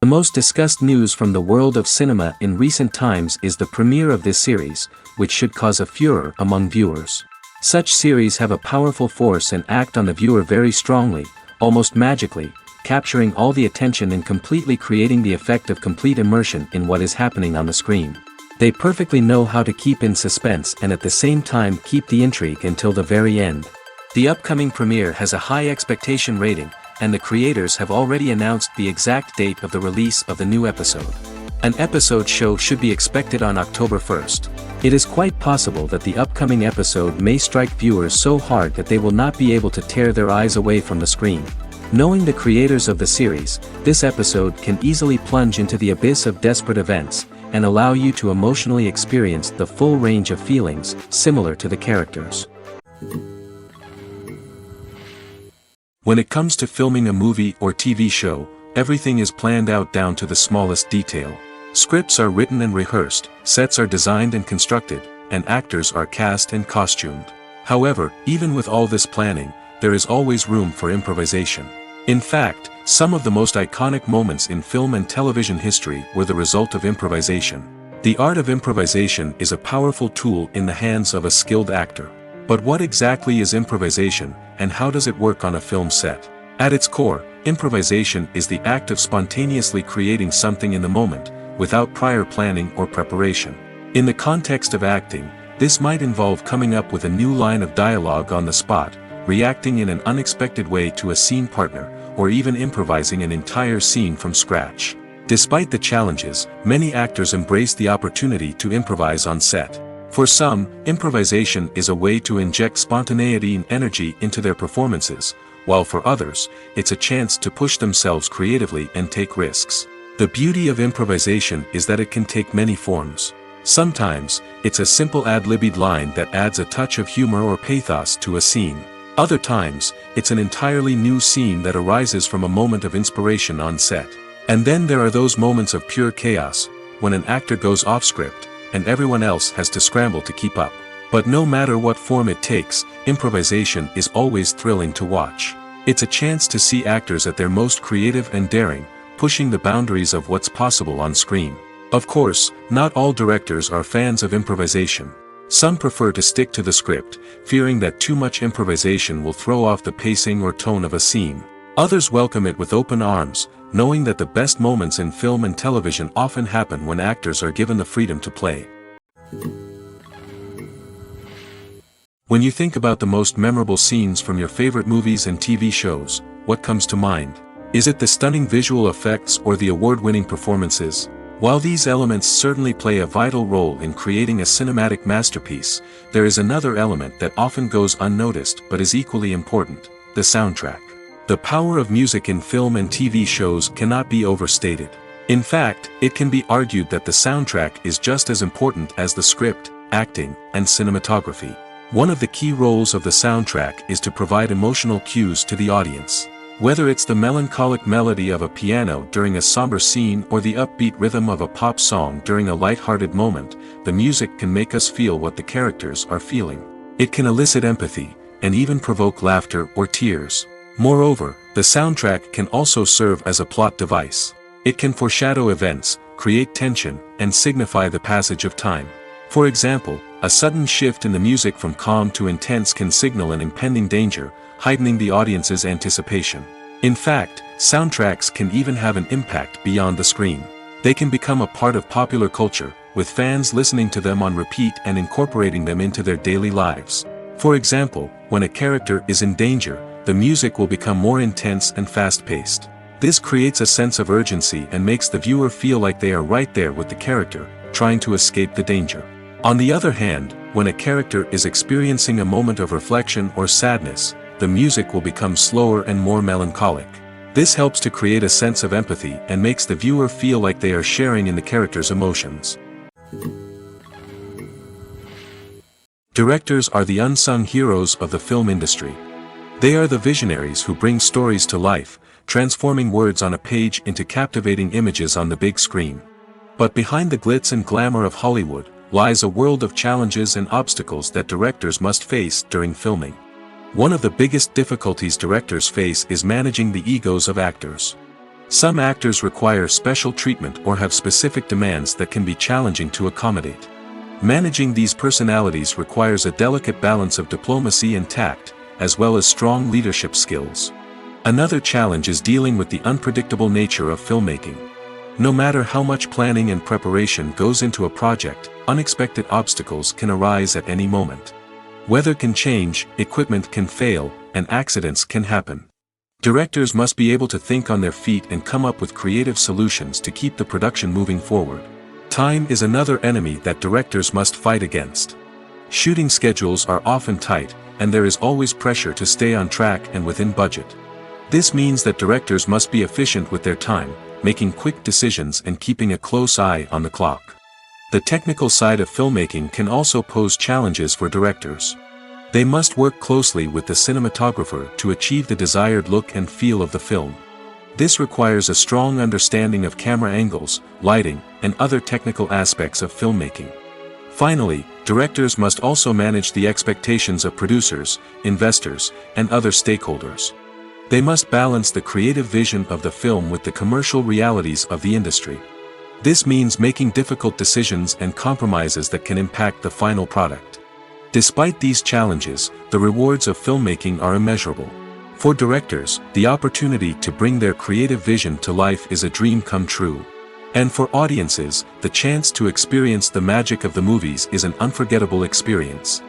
The most discussed news from the world of cinema in recent times is the premiere of this series, which should cause a furor among viewers. Such series have a powerful force and act on the viewer very strongly, almost magically, capturing all the attention and completely creating the effect of complete immersion in what is happening on the screen. They perfectly know how to keep in suspense and at the same time keep the intrigue until the very end. The upcoming premiere has a high expectation rating, and the creators have already announced the exact date of the release of the new episode. An episode show should be expected on October 1st. It is quite possible that the upcoming episode may strike viewers so hard that they will not be able to tear their eyes away from the screen. Knowing the creators of the series, this episode can easily plunge into the abyss of desperate events, and allow you to emotionally experience the full range of feelings, similar to the characters. When it comes to filming a movie or TV show, everything is planned out down to the smallest detail. Scripts are written and rehearsed, sets are designed and constructed, and actors are cast and costumed. However, even with all this planning, there is always room for improvisation. In fact, some of the most iconic moments in film and television history were the result of improvisation. The art of improvisation is a powerful tool in the hands of a skilled actor. But what exactly is improvisation, and how does it work on a film set? At its core, improvisation is the act of spontaneously creating something in the moment, without prior planning or preparation. In the context of acting, this might involve coming up with a new line of dialogue on the spot, reacting in an unexpected way to a scene partner, or even improvising an entire scene from scratch. Despite the challenges, many actors embrace the opportunity to improvise on set. For some, improvisation is a way to inject spontaneity and energy into their performances, while for others, it's a chance to push themselves creatively and take risks. The beauty of improvisation is that it can take many forms. Sometimes, it's a simple ad-libbed line that adds a touch of humor or pathos to a scene. Other times, it's an entirely new scene that arises from a moment of inspiration on set. And then there are those moments of pure chaos, when an actor goes off script, and everyone else has to scramble to keep up. But no matter what form it takes, improvisation is always thrilling to watch. It's a chance to see actors at their most creative and daring, pushing the boundaries of what's possible on screen. Of course, not all directors are fans of improvisation. Some prefer to stick to the script, fearing that too much improvisation will throw off the pacing or tone of a scene. Others welcome it with open arms, knowing that the best moments in film and television often happen when actors are given the freedom to play. When you think about the most memorable scenes from your favorite movies and TV shows, what comes to mind? Is it the stunning visual effects or the award-winning performances? While these elements certainly play a vital role in creating a cinematic masterpiece, there is another element that often goes unnoticed but is equally important: the soundtrack. The power of music in film and TV shows cannot be overstated. In fact, it can be argued that the soundtrack is just as important as the script, acting, and cinematography. One of the key roles of the soundtrack is to provide emotional cues to the audience. Whether it's the melancholic melody of a piano during a somber scene or the upbeat rhythm of a pop song during a light-hearted moment, the music can make us feel what the characters are feeling. It can elicit empathy, and even provoke laughter or tears. Moreover, the soundtrack can also serve as a plot device. It can foreshadow events, create tension, and signify the passage of time. For example, a sudden shift in the music from calm to intense can signal an impending danger, heightening the audience's anticipation. In fact, soundtracks can even have an impact beyond the screen. They can become a part of popular culture, with fans listening to them on repeat and incorporating them into their daily lives. For example, when a character is in danger, the music will become more intense and fast-paced. This creates a sense of urgency and makes the viewer feel like they are right there with the character, trying to escape the danger. On the other hand, when a character is experiencing a moment of reflection or sadness, the music will become slower and more melancholic. This helps to create a sense of empathy and makes the viewer feel like they are sharing in the character's emotions. Directors are the unsung heroes of the film industry. They are the visionaries who bring stories to life, transforming words on a page into captivating images on the big screen. But behind the glitz and glamour of Hollywood, lies a world of challenges and obstacles that directors must face during filming. One of the biggest difficulties directors face is managing the egos of actors. Some actors require special treatment or have specific demands that can be challenging to accommodate. Managing these personalities requires a delicate balance of diplomacy and tact, as well as strong leadership skills. Another challenge is dealing with the unpredictable nature of filmmaking. No matter how much planning and preparation goes into a project, unexpected obstacles can arise at any moment. Weather can change, equipment can fail, and accidents can happen. Directors must be able to think on their feet and come up with creative solutions to keep the production moving forward. Time is another enemy that directors must fight against. Shooting schedules are often tight, and there is always pressure to stay on track and within budget. This means that directors must be efficient with their time, making quick decisions and keeping a close eye on the clock. The technical side of filmmaking can also pose challenges for directors. They must work closely with the cinematographer to achieve the desired look and feel of the film. This requires a strong understanding of camera angles, lighting, and other technical aspects of filmmaking. Finally, directors must also manage the expectations of producers, investors, and other stakeholders. They must balance the creative vision of the film with the commercial realities of the industry. This means making difficult decisions and compromises that can impact the final product. Despite these challenges, the rewards of filmmaking are immeasurable. For directors, the opportunity to bring their creative vision to life is a dream come true. And for audiences, the chance to experience the magic of the movies is an unforgettable experience.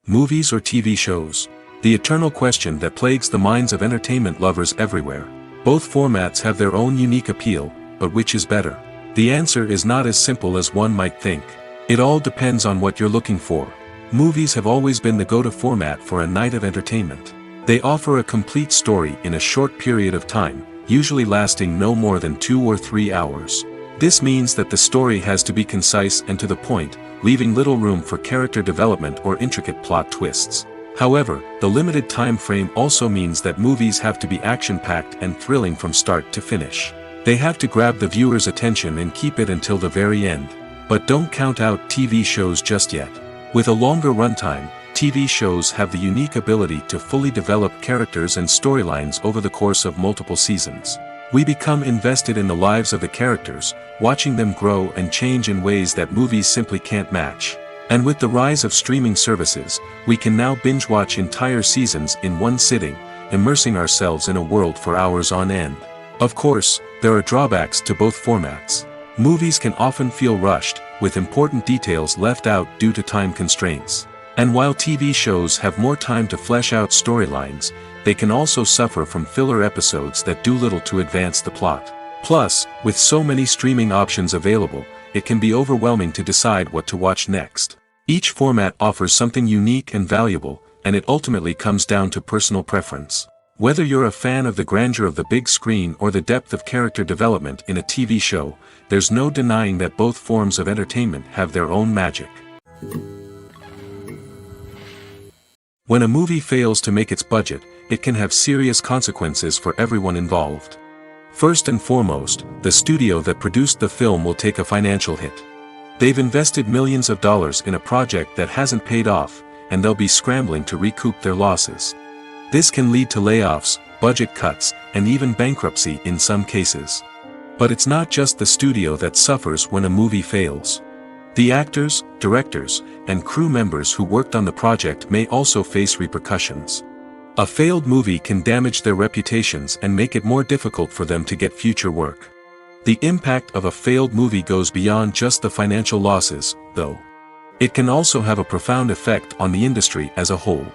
Movies or TV shows? The eternal question that plagues the minds of entertainment lovers everywhere. Both formats have their own unique appeal, but which is better? The answer is not as simple as one might think. It all depends on what you're looking for. Movies have always been the go-to format for a night of entertainment. They offer a complete story in a short period of time, usually lasting no more than 2 or 3 hours. This means that the story has to be concise and to the point, leaving little room for character development or intricate plot twists. However, the limited time frame also means that movies have to be action-packed and thrilling from start to finish. They have to grab the viewer's attention and keep it until the very end. But don't count out TV shows just yet. With a longer runtime, TV shows have the unique ability to fully develop characters and storylines over the course of multiple seasons. We become invested in the lives of the characters, watching them grow and change in ways that movies simply can't match. And with the rise of streaming services, we can now binge-watch entire seasons in one sitting, immersing ourselves in a world for hours on end. Of course, there are drawbacks to both formats. Movies can often feel rushed, with important details left out due to time constraints. And while TV shows have more time to flesh out storylines, they can also suffer from filler episodes that do little to advance the plot. Plus, with so many streaming options available, it can be overwhelming to decide what to watch next. Each format offers something unique and valuable, and it ultimately comes down to personal preference. Whether you're a fan of the grandeur of the big screen or the depth of character development in a TV show, there's no denying that both forms of entertainment have their own magic. When a movie fails to make its budget, it can have serious consequences for everyone involved. First and foremost, the studio that produced the film will take a financial hit. They've invested millions of dollars in a project that hasn't paid off, and they'll be scrambling to recoup their losses. This can lead to layoffs, budget cuts, and even bankruptcy in some cases. But it's not just the studio that suffers when a movie fails. The actors, directors, and crew members who worked on the project may also face repercussions. A failed movie can damage their reputations and make it more difficult for them to get future work. The impact of a failed movie goes beyond just the financial losses, though. It can also have a profound effect on the industry as a whole.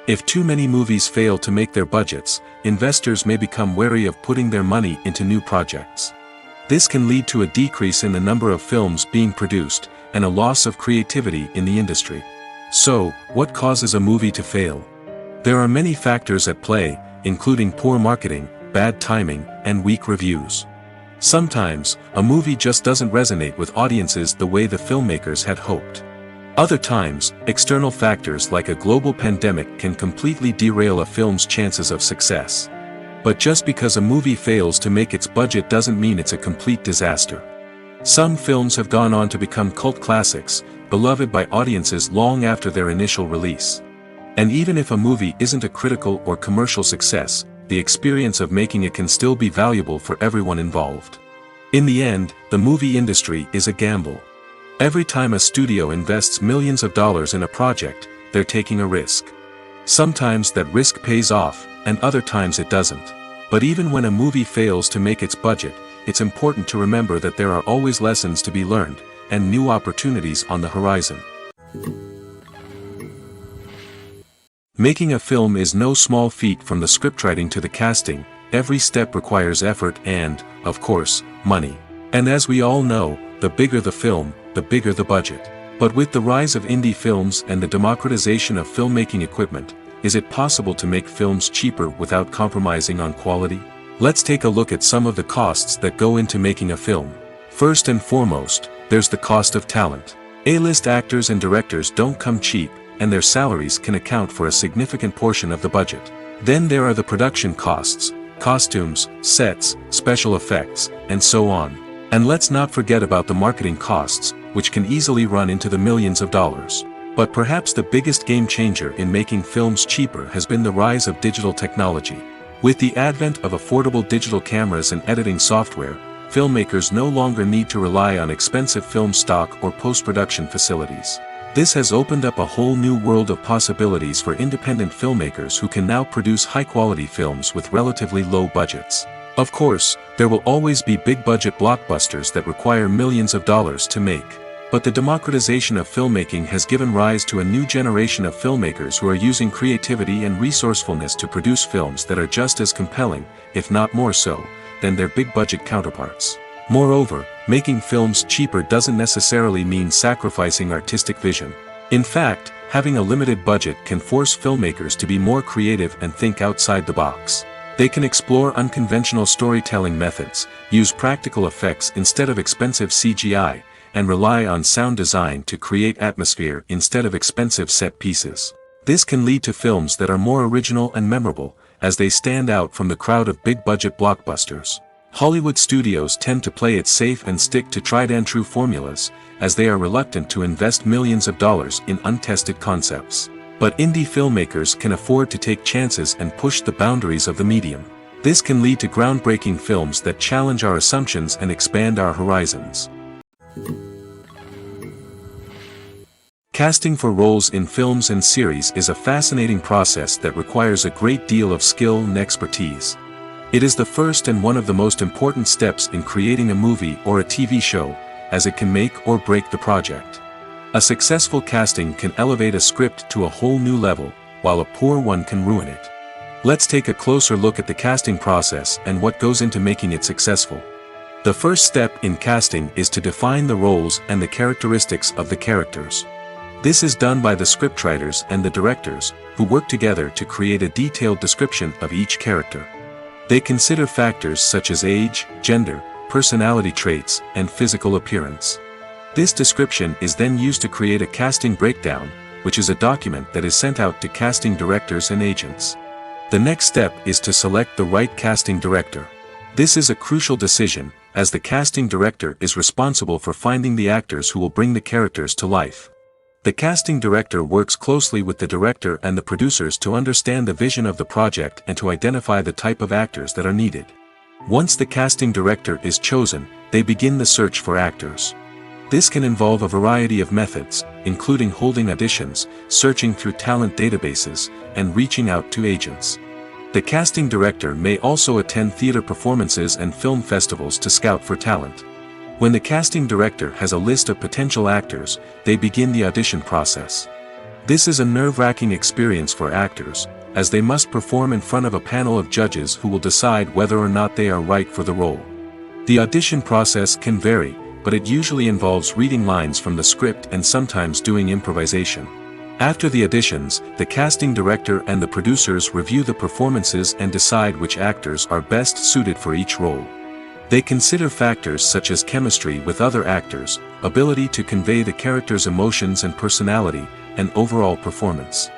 If too many movies fail to make their budgets, investors may become wary of putting their money into new projects. This can lead to a decrease in the number of films being produced, and a loss of creativity in the industry. So, what causes a movie to fail? There are many factors at play, including poor marketing, bad timing, and weak reviews. Sometimes, a movie just doesn't resonate with audiences the way the filmmakers had hoped. Other times, external factors like a global pandemic can completely derail a film's chances of success. But just because a movie fails to make its budget doesn't mean it's a complete disaster. Some films have gone on to become cult classics, beloved by audiences long after their initial release. And even if a movie isn't a critical or commercial success, the experience of making it can still be valuable for everyone involved. In the end, the movie industry is a gamble. Every time a studio invests millions of dollars in a project, they're taking a risk. Sometimes that risk pays off, and other times it doesn't. But even when a movie fails to make its budget, it's important to remember that there are always lessons to be learned, and new opportunities on the horizon. Making a film is no small feat. From the scriptwriting to the casting, every step requires effort and, of course, money. And as we all know, the bigger the film, the bigger the budget. But with the rise of indie films and the democratization of filmmaking equipment, is it possible to make films cheaper without compromising on quality? Let's take a look at some of the costs that go into making a film. First and foremost, there's the cost of talent. A-list actors and directors don't come cheap, and their salaries can account for a significant portion of the budget. Then there are the production costs, costumes, sets, special effects, and so on. And let's not forget about the marketing costs, which can easily run into the millions of dollars. But perhaps the biggest game changer in making films cheaper has been the rise of digital technology. With the advent of affordable digital cameras and editing software, filmmakers no longer need to rely on expensive film stock or post-production facilities. This has opened up a whole new world of possibilities for independent filmmakers who can now produce high-quality films with relatively low budgets. Of course, there will always be big-budget blockbusters that require millions of dollars to make. But the democratization of filmmaking has given rise to a new generation of filmmakers who are using creativity and resourcefulness to produce films that are just as compelling, if not more so, than their big-budget counterparts. Moreover, making films cheaper doesn't necessarily mean sacrificing artistic vision. In fact, having a limited budget can force filmmakers to be more creative and think outside the box. They can explore unconventional storytelling methods, use practical effects instead of expensive CGI, and rely on sound design to create atmosphere instead of expensive set pieces. This can lead to films that are more original and memorable, as they stand out from the crowd of big-budget blockbusters. Hollywood studios tend to play it safe and stick to tried-and-true formulas, as they are reluctant to invest millions of dollars in untested concepts. But indie filmmakers can afford to take chances and push the boundaries of the medium. This can lead to groundbreaking films that challenge our assumptions and expand our horizons. Casting for roles in films and series is a fascinating process that requires a great deal of skill and expertise. It is the first and one of the most important steps in creating a movie or a TV show, as it can make or break the project. A successful casting can elevate a script to a whole new level, while a poor one can ruin it. Let's take a closer look at the casting process and what goes into making it successful. The first step in casting is to define the roles and the characteristics of the characters. This is done by the scriptwriters and the directors, who work together to create a detailed description of each character. They consider factors such as age, gender, personality traits, and physical appearance. This description is then used to create a casting breakdown, which is a document that is sent out to casting directors and agents. The next step is to select the right casting director. This is a crucial decision, as the casting director is responsible for finding the actors who will bring the characters to life. The casting director works closely with the director and the producers to understand the vision of the project and to identify the type of actors that are needed. Once the casting director is chosen, they begin the search for actors. This can involve a variety of methods, including holding auditions, searching through talent databases, and reaching out to agents. The casting director may also attend theater performances and film festivals to scout for talent. When the casting director has a list of potential actors, they begin the audition process. This is a nerve-wracking experience for actors, as they must perform in front of a panel of judges who will decide whether or not they are right for the role. The audition process can vary, but it usually involves reading lines from the script and sometimes doing improvisation. After the auditions, the casting director and the producers review the performances and decide which actors are best suited for each role. They consider factors such as chemistry with other actors, ability to convey the character's emotions and personality, and overall performance.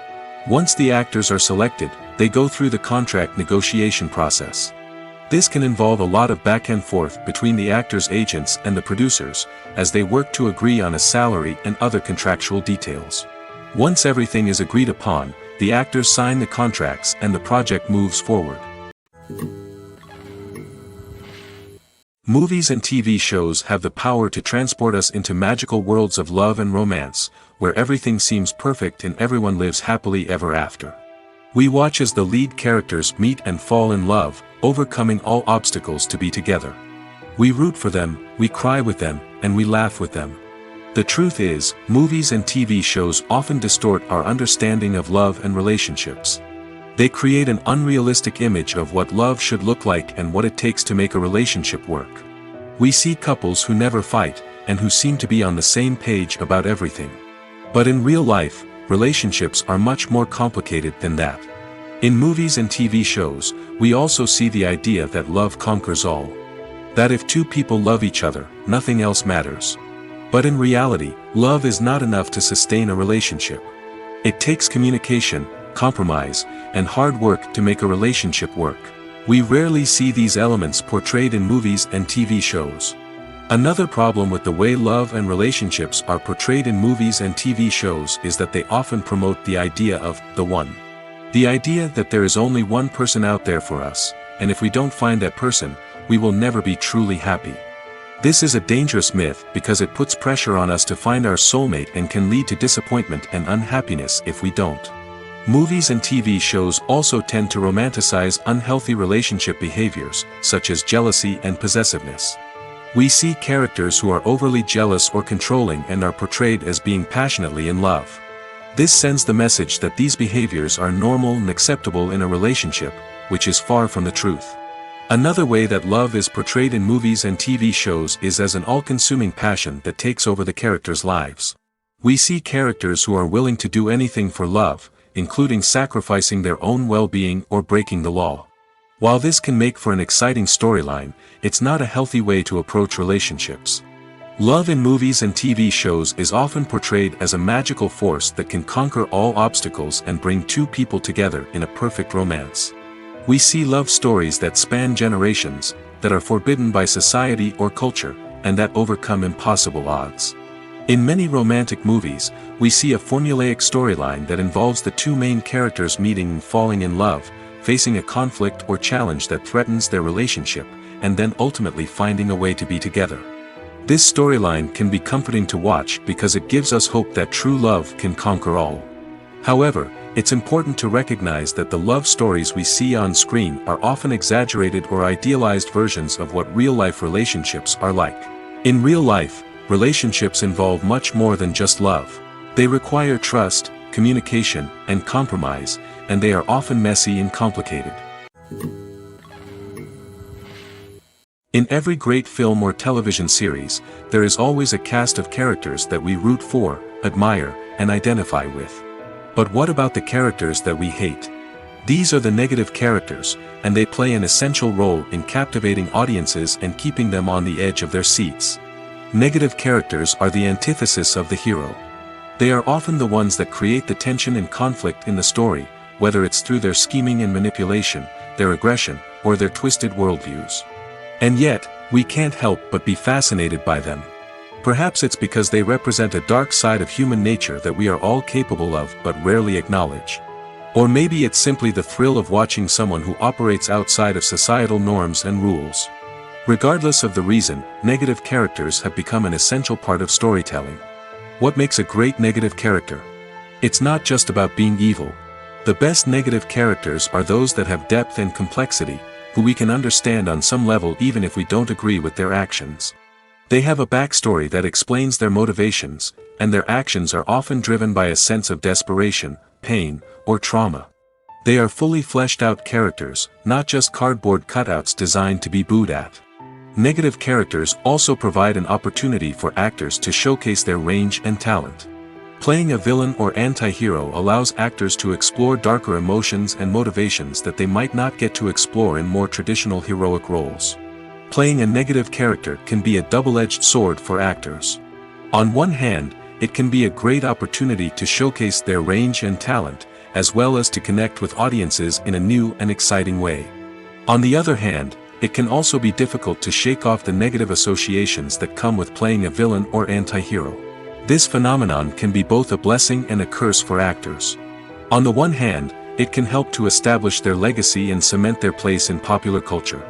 Once the actors are selected, they go through the contract negotiation process. This can involve a lot of back and forth between the actors' agents and the producers, as they work to agree on a salary and other contractual details. Once everything is agreed upon, the actors sign the contracts and the project moves forward. Movies and TV shows have the power to transport us into magical worlds of love and romance, where everything seems perfect and everyone lives happily ever after. We watch as the lead characters meet and fall in love, overcoming all obstacles to be together. We root for them, we cry with them, and we laugh with them. The truth is, movies and TV shows often distort our understanding of love and relationships. They create an unrealistic image of what love should look like and what it takes to make a relationship work. We see couples who never fight, and who seem to be on the same page about everything. But in real life, relationships are much more complicated than that. In movies and TV shows, we also see the idea that love conquers all. That if two people love each other, nothing else matters. But in reality, love is not enough to sustain a relationship. It takes communication, compromise, and hard work to make a relationship work. We rarely see these elements portrayed in movies and TV shows. Another problem with the way love and relationships are portrayed in movies and TV shows is that they often promote the idea of the one. The idea that there is only one person out there for us, and if we don't find that person, we will never be truly happy. This is a dangerous myth because it puts pressure on us to find our soulmate and can lead to disappointment and unhappiness if we don't. Movies and TV shows also tend to romanticize unhealthy relationship behaviors, such as jealousy and possessiveness. We see characters who are overly jealous or controlling and are portrayed as being passionately in love. This sends the message that these behaviors are normal and acceptable in a relationship, which is far from the truth. Another way that love is portrayed in movies and TV shows is as an all-consuming passion that takes over the characters' lives. We see characters who are willing to do anything for love, including sacrificing their own well-being or breaking the law. While this can make for an exciting storyline, it's not a healthy way to approach relationships. Love in movies and TV shows is often portrayed as a magical force that can conquer all obstacles and bring two people together in a perfect romance. We see love stories that span generations, that are forbidden by society or culture, and that overcome impossible odds. In many romantic movies, we see a formulaic storyline that involves the two main characters meeting and falling in love, facing a conflict or challenge that threatens their relationship, and then ultimately finding a way to be together. This storyline can be comforting to watch because it gives us hope that true love can conquer all. However, it's important to recognize that the love stories we see on screen are often exaggerated or idealized versions of what real-life relationships are like. In real life, relationships involve much more than just love. They require trust, communication, and compromise, and they are often messy and complicated. In every great film or television series, there is always a cast of characters that we root for, admire, and identify with. But what about the characters that we hate? These are the negative characters, and they play an essential role in captivating audiences and keeping them on the edge of their seats. Negative characters are the antithesis of the hero. They are often the ones that create the tension and conflict in the story, whether it's through their scheming and manipulation, their aggression, or their twisted worldviews. And yet, we can't help but be fascinated by them. Perhaps it's because they represent a dark side of human nature that we are all capable of but rarely acknowledge. Or maybe it's simply the thrill of watching someone who operates outside of societal norms and rules. Regardless of the reason, negative characters have become an essential part of storytelling. What makes a great negative character? It's not just about being evil. The best negative characters are those that have depth and complexity, who we can understand on some level even if we don't agree with their actions. They have a backstory that explains their motivations, and their actions are often driven by a sense of desperation, pain, or trauma. They are fully fleshed out characters, not just cardboard cutouts designed to be booed at. Negative characters also provide an opportunity for actors to showcase their range and talent. Playing a villain or anti-hero allows actors to explore darker emotions and motivations that they might not get to explore in more traditional heroic roles. Playing a negative character can be a double-edged sword for actors. On one hand, it can be a great opportunity to showcase their range and talent, as well as to connect with audiences in a new and exciting way. On the other hand, it can also be difficult to shake off the negative associations that come with playing a villain or anti-hero. This phenomenon can be both a blessing and a curse for actors. On the one hand, it can help to establish their legacy and cement their place in popular culture.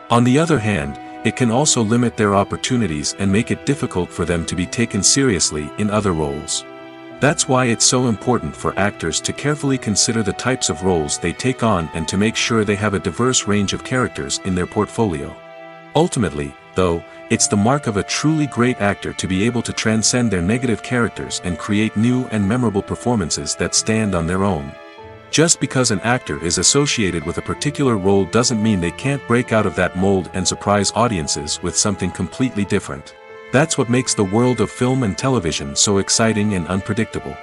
On the other hand, it can also limit their opportunities and make it difficult for them to be taken seriously in other roles. That's why it's so important for actors to carefully consider the types of roles they take on and to make sure they have a diverse range of characters in their portfolio. Ultimately, though, it's the mark of a truly great actor to be able to transcend their negative characters and create new and memorable performances that stand on their own. Just because an actor is associated with a particular role doesn't mean they can't break out of that mold and surprise audiences with something completely different. That's what makes the world of film and television so exciting and unpredictable.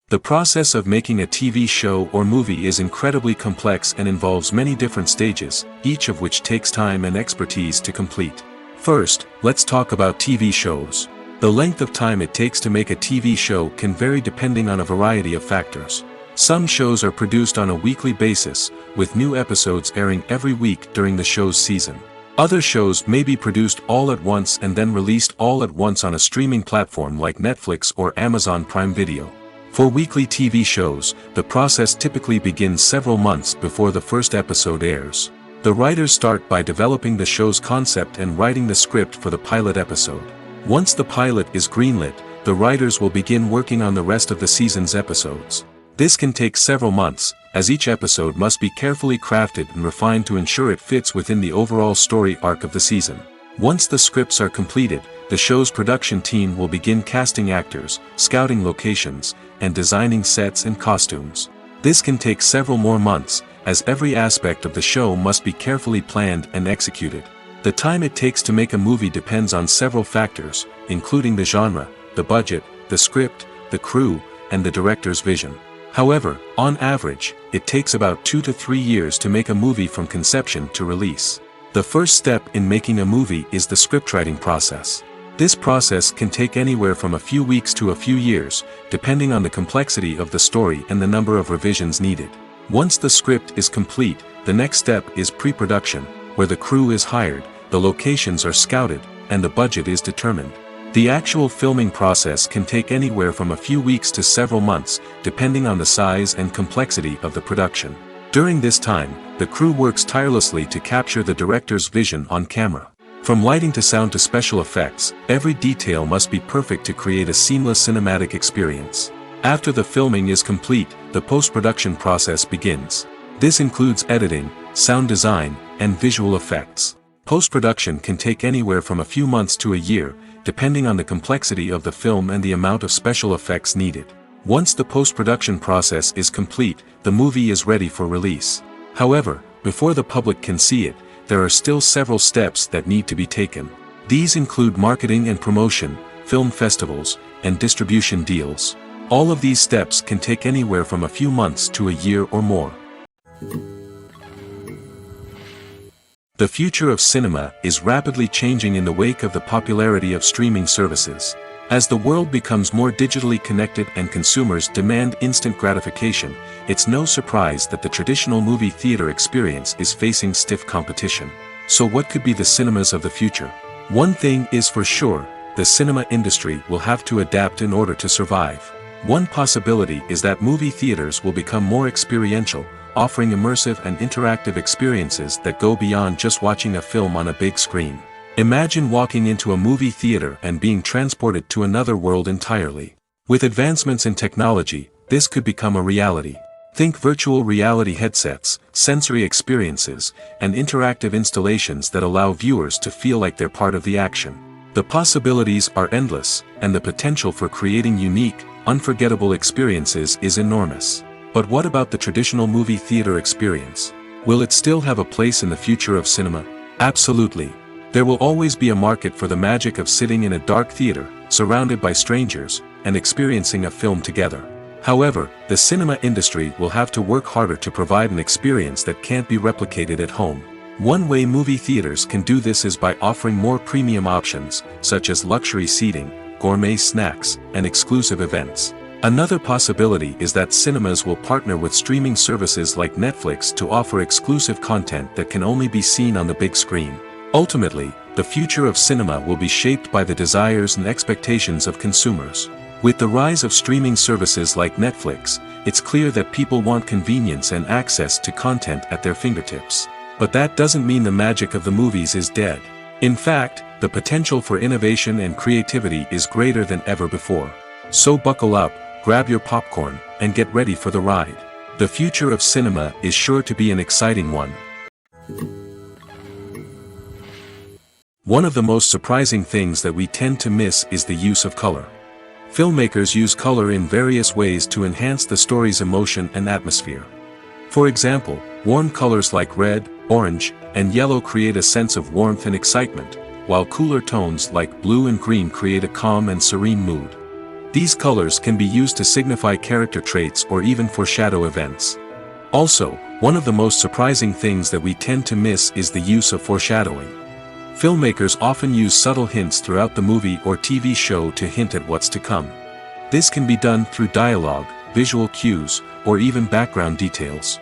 The process of making a TV show or movie is incredibly complex and involves many different stages, each of which takes time and expertise to complete. First, let's talk about TV shows. The length of time it takes to make a TV show can vary depending on a variety of factors. Some shows are produced on a weekly basis, with new episodes airing every week during the show's season. Other shows may be produced all at once and then released all at once on a streaming platform like Netflix or Amazon Prime Video. For weekly TV shows, the process typically begins several months before the first episode airs. The writers start by developing the show's concept and writing the script for the pilot episode. Once the pilot is greenlit, the writers will begin working on the rest of the season's episodes. This can take several months, as each episode must be carefully crafted and refined to ensure it fits within the overall story arc of the season. Once the scripts are completed, the show's production team will begin casting actors, scouting locations, and designing sets and costumes. This can take several more months, as every aspect of the show must be carefully planned and executed. The time it takes to make a movie depends on several factors, including the genre, the budget, the script, the crew, and the director's vision. However, on average, it takes about 2 to 3 years to make a movie from conception to release. The first step in making a movie is the scriptwriting process. This process can take anywhere from a few weeks to a few years, depending on the complexity of the story and the number of revisions needed. Once the script is complete, the next step is pre-production, where the crew is hired, the locations are scouted, and the budget is determined. The actual filming process can take anywhere from a few weeks to several months, depending on the size and complexity of the production. During this time, the crew works tirelessly to capture the director's vision on camera. From lighting to sound to special effects, every detail must be perfect to create a seamless cinematic experience. After the filming is complete, the post-production process begins. This includes editing, sound design, and visual effects. Post-production can take anywhere from a few months to a year, depending on the complexity of the film and the amount of special effects needed. Once the post-production process is complete, the movie is ready for release. However, before the public can see it, there are still several steps that need to be taken. These include marketing and promotion, film festivals, and distribution deals. All of these steps can take anywhere from a few months to a year or more. The future of cinema is rapidly changing in the wake of the popularity of streaming services. As the world becomes more digitally connected and consumers demand instant gratification, it's no surprise that the traditional movie theater experience is facing stiff competition. So what could be the cinemas of the future? One thing is for sure, the cinema industry will have to adapt in order to survive. One possibility is that movie theaters will become more experiential, offering immersive and interactive experiences that go beyond just watching a film on a big screen. Imagine walking into a movie theater and being transported to another world entirely. With advancements in technology, this could become a reality. Think virtual reality headsets, sensory experiences, and interactive installations that allow viewers to feel like they're part of the action. The possibilities are endless, and the potential for creating unique, unforgettable experiences is enormous. But what about the traditional movie theater experience? Will it still have a place in the future of cinema? Absolutely. There will always be a market for the magic of sitting in a dark theater, surrounded by strangers, and experiencing a film together. However, the cinema industry will have to work harder to provide an experience that can't be replicated at home. One way movie theaters can do this is by offering more premium options, such as luxury seating, gourmet snacks, and exclusive events. Another possibility is that cinemas will partner with streaming services like Netflix to offer exclusive content that can only be seen on the big screen. Ultimately, the future of cinema will be shaped by the desires and expectations of consumers. With the rise of streaming services like Netflix, it's clear that people want convenience and access to content at their fingertips. But that doesn't mean the magic of the movies is dead. In fact, the potential for innovation and creativity is greater than ever before. So buckle up, grab your popcorn, and get ready for the ride. The future of cinema is sure to be an exciting one. One of the most surprising things that we tend to miss is the use of color. Filmmakers use color in various ways to enhance the story's emotion and atmosphere. For example, warm colors like red, orange, and yellow create a sense of warmth and excitement, while cooler tones like blue and green create a calm and serene mood. These colors can be used to signify character traits or even foreshadow events. Also, one of the most surprising things that we tend to miss is the use of foreshadowing. Filmmakers often use subtle hints throughout the movie or TV show to hint at what's to come. This can be done through dialogue, visual cues, or even background details.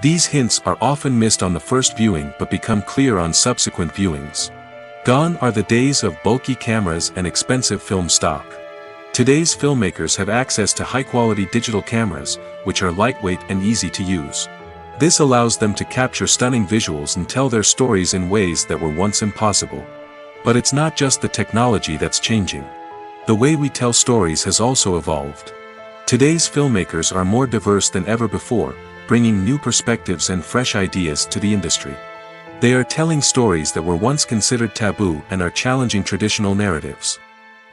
These hints are often missed on the first viewing but become clear on subsequent viewings. Gone are the days of bulky cameras and expensive film stock. Today's filmmakers have access to high-quality digital cameras, which are lightweight and easy to use. This allows them to capture stunning visuals and tell their stories in ways that were once impossible. But it's not just the technology that's changing. The way we tell stories has also evolved. Today's filmmakers are more diverse than ever before, bringing new perspectives and fresh ideas to the industry. They are telling stories that were once considered taboo and are challenging traditional narratives.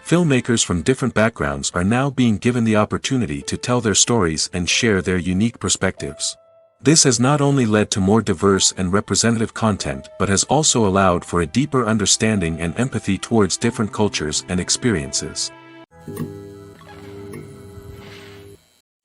Filmmakers from different backgrounds are now being given the opportunity to tell their stories and share their unique perspectives. This has not only led to more diverse and representative content but has also allowed for a deeper understanding and empathy towards different cultures and experiences.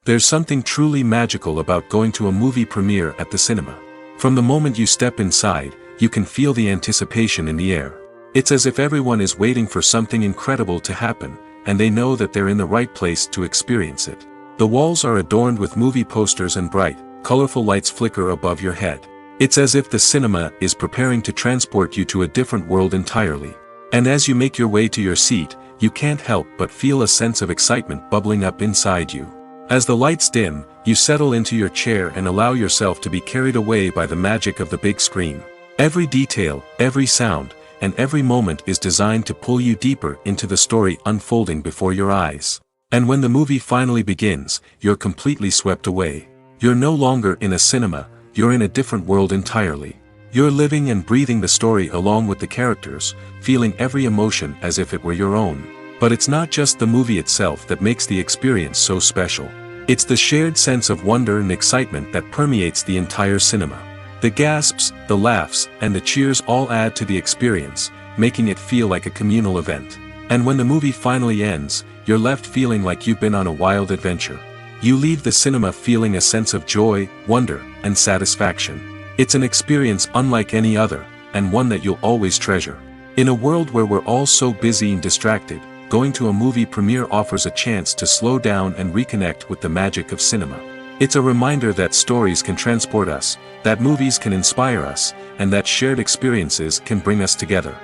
There's something truly magical about going to a movie premiere at the cinema. From the moment you step inside, you can feel the anticipation in the air. It's as if everyone is waiting for something incredible to happen, and they know that they're in the right place to experience it. The walls are adorned with movie posters and bright, colorful lights flicker above your head. It's as if the cinema is preparing to transport you to a different world entirely. And as you make your way to your seat, you can't help but feel a sense of excitement bubbling up inside you. As the lights dim, you settle into your chair and allow yourself to be carried away by the magic of the big screen. Every detail, every sound, and every moment is designed to pull you deeper into the story unfolding before your eyes. And when the movie finally begins, you're completely swept away. You're no longer in a cinema, you're in a different world entirely. You're living and breathing the story along with the characters, feeling every emotion as if it were your own. But it's not just the movie itself that makes the experience so special. It's the shared sense of wonder and excitement that permeates the entire cinema. The gasps, the laughs, and the cheers all add to the experience, making it feel like a communal event. And when the movie finally ends, you're left feeling like you've been on a wild adventure. You leave the cinema feeling a sense of joy, wonder, and satisfaction. It's an experience unlike any other, and one that you'll always treasure. In a world where we're all so busy and distracted, going to a movie premiere offers a chance to slow down and reconnect with the magic of cinema. It's a reminder that stories can transport us, that movies can inspire us, and that shared experiences can bring us together.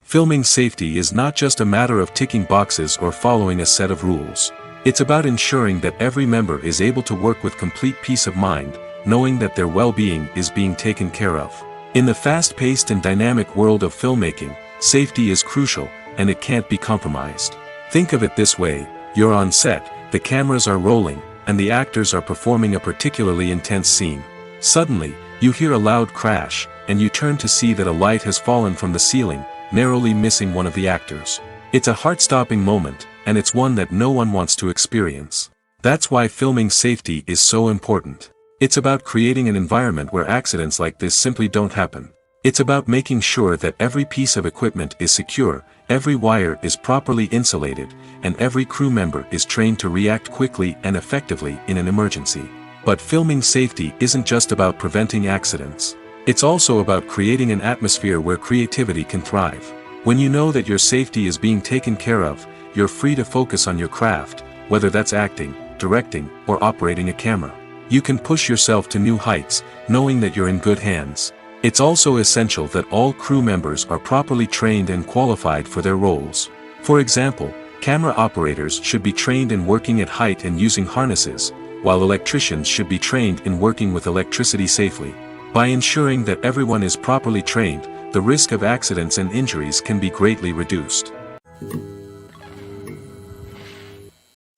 Filming safety is not just a matter of ticking boxes or following a set of rules. It's about ensuring that every member is able to work with complete peace of mind, knowing that their well-being is being taken care of. In the fast-paced and dynamic world of filmmaking, safety is crucial, and it can't be compromised. Think of it this way: you're on set, the cameras are rolling, and the actors are performing a particularly intense scene. Suddenly, you hear a loud crash, and you turn to see that a light has fallen from the ceiling, narrowly missing one of the actors. It's a heart-stopping moment, and it's one that no one wants to experience. That's why filming safety is so important. It's about creating an environment where accidents like this simply don't happen. It's about making sure that every piece of equipment is secure, every wire is properly insulated, and every crew member is trained to react quickly and effectively in an emergency. But filming safety isn't just about preventing accidents. It's also about creating an atmosphere where creativity can thrive. When you know that your safety is being taken care of, you're free to focus on your craft, whether that's acting, directing, or operating a camera. You can push yourself to new heights, knowing that you're in good hands. It's also essential that all crew members are properly trained and qualified for their roles. For example, camera operators should be trained in working at height and using harnesses, while electricians should be trained in working with electricity safely. By ensuring that everyone is properly trained, the risk of accidents and injuries can be greatly reduced.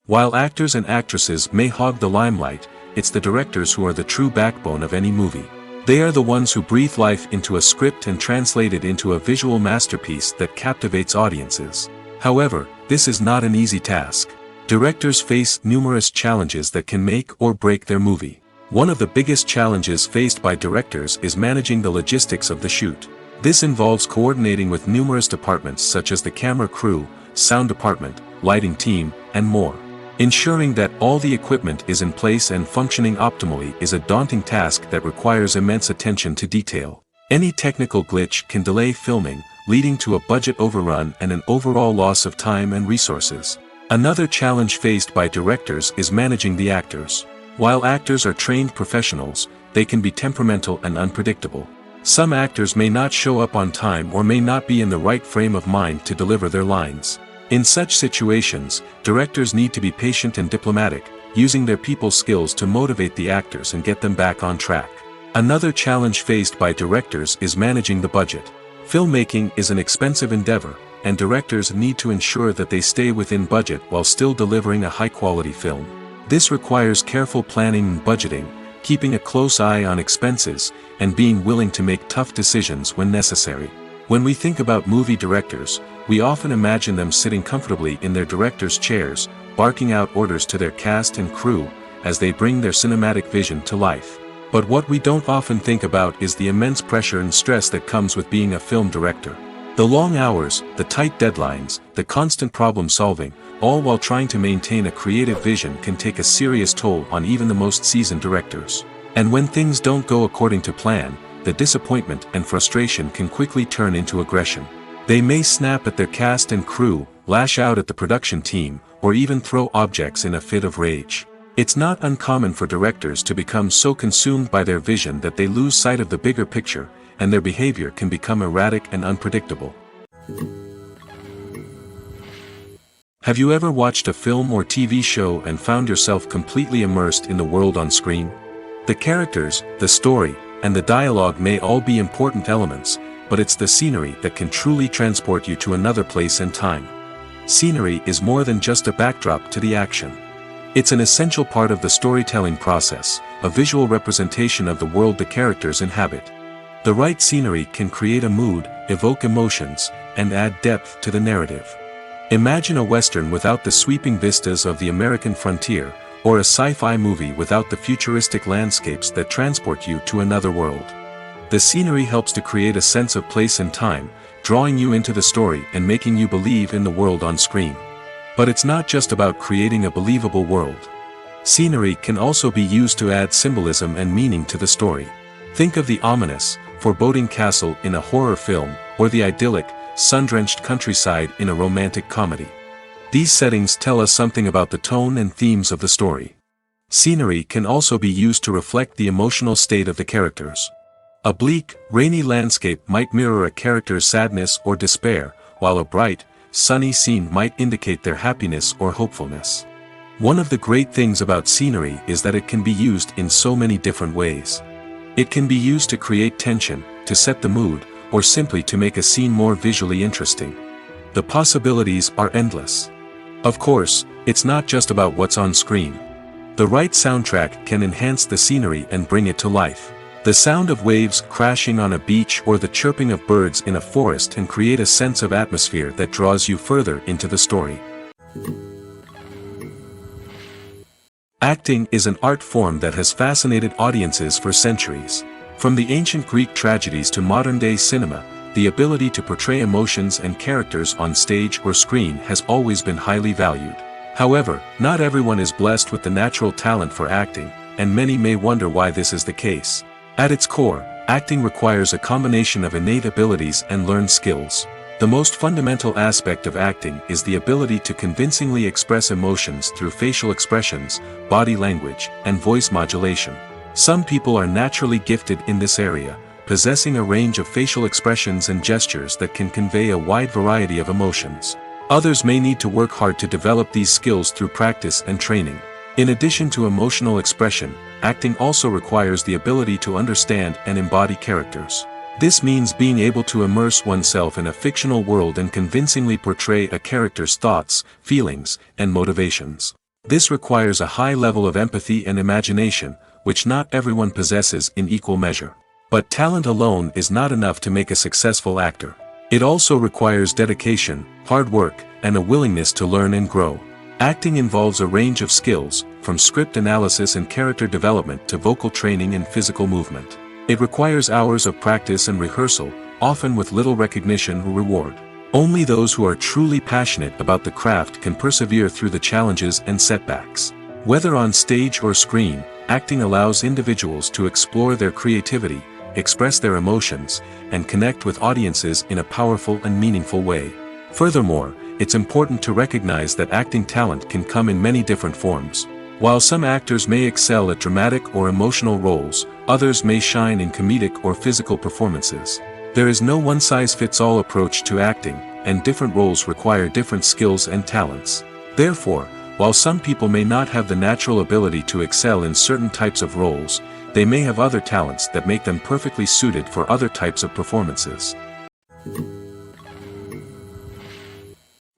While actors and actresses may hog the limelight, it's the directors who are the true backbone of any movie. They are the ones who breathe life into a script and translate it into a visual masterpiece that captivates audiences. However, this is not an easy task. Directors face numerous challenges that can make or break their movie. One of the biggest challenges faced by directors is managing the logistics of the shoot. This involves coordinating with numerous departments such as the camera crew, sound department, lighting team, and more. Ensuring that all the equipment is in place and functioning optimally is a daunting task that requires immense attention to detail. Any technical glitch can delay filming, leading to a budget overrun and an overall loss of time and resources. Another challenge faced by directors is managing the actors. While actors are trained professionals, they can be temperamental and unpredictable. Some actors may not show up on time or may not be in the right frame of mind to deliver their lines. In such situations, directors need to be patient and diplomatic, using their people skills to motivate the actors and get them back on track. Another challenge faced by directors is managing the budget. Filmmaking is an expensive endeavor, and directors need to ensure that they stay within budget while still delivering a high-quality film. This requires careful planning and budgeting, keeping a close eye on expenses, and being willing to make tough decisions when necessary. When we think about movie directors, we often imagine them sitting comfortably in their director's chairs, barking out orders to their cast and crew, as they bring their cinematic vision to life. But what we don't often think about is the immense pressure and stress that comes with being a film director. The long hours, the tight deadlines, the constant problem solving, all while trying to maintain a creative vision can take a serious toll on even the most seasoned directors. And when things don't go according to plan, the disappointment and frustration can quickly turn into aggression. They may snap at their cast and crew, lash out at the production team, or even throw objects in a fit of rage. It's not uncommon for directors to become so consumed by their vision that they lose sight of the bigger picture, and their behavior can become erratic and unpredictable. Have you ever watched a film or TV show and found yourself completely immersed in the world on screen? The characters, the story, and the dialogue may all be important elements, but it's the scenery that can truly transport you to another place and time. Scenery is more than just a backdrop to the action. It's an essential part of the storytelling process, a visual representation of the world the characters inhabit. The right scenery can create a mood, evoke emotions, and add depth to the narrative. Imagine a Western without the sweeping vistas of the American frontier, or a sci-fi movie without the futuristic landscapes that transport you to another world. The scenery helps to create a sense of place and time, drawing you into the story and making you believe in the world on screen. But it's not just about creating a believable world. Scenery can also be used to add symbolism and meaning to the story. Think of the ominous, foreboding castle in a horror film, or the idyllic, sun-drenched countryside in a romantic comedy. These settings tell us something about the tone and themes of the story. Scenery can also be used to reflect the emotional state of the characters. A bleak, rainy landscape might mirror a character's sadness or despair, while a bright, sunny scene might indicate their happiness or hopefulness. One of the great things about scenery is that it can be used in so many different ways. It can be used to create tension, to set the mood, or simply to make a scene more visually interesting. The possibilities are endless. Of course, it's not just about what's on screen. The right soundtrack can enhance the scenery and bring it to life. The sound of waves crashing on a beach or the chirping of birds in a forest can create a sense of atmosphere that draws you further into the story. Acting is an art form that has fascinated audiences for centuries. From the ancient Greek tragedies to modern-day cinema, the ability to portray emotions and characters on stage or screen has always been highly valued. However, not everyone is blessed with the natural talent for acting, and many may wonder why this is the case. At its core, acting requires a combination of innate abilities and learned skills. The most fundamental aspect of acting is the ability to convincingly express emotions through facial expressions, body language, and voice modulation. Some people are naturally gifted in this area, possessing a range of facial expressions and gestures that can convey a wide variety of emotions. Others may need to work hard to develop these skills through practice and training. In addition to emotional expression, acting also requires the ability to understand and embody characters. This means being able to immerse oneself in a fictional world and convincingly portray a character's thoughts, feelings, and motivations. This requires a high level of empathy and imagination, which not everyone possesses in equal measure. But talent alone is not enough to make a successful actor. It also requires dedication, hard work, and a willingness to learn and grow. Acting involves a range of skills, from script analysis and character development to vocal training and physical movement. It requires hours of practice and rehearsal, often with little recognition or reward. Only those who are truly passionate about the craft can persevere through the challenges and setbacks. Whether on stage or screen, acting allows individuals to explore their creativity, express their emotions, and connect with audiences in a powerful and meaningful way. Furthermore, it's important to recognize that acting talent can come in many different forms. While some actors may excel at dramatic or emotional roles, others may shine in comedic or physical performances. There is no one-size-fits-all approach to acting, and different roles require different skills and talents. Therefore, while some people may not have the natural ability to excel in certain types of roles, they may have other talents that make them perfectly suited for other types of performances.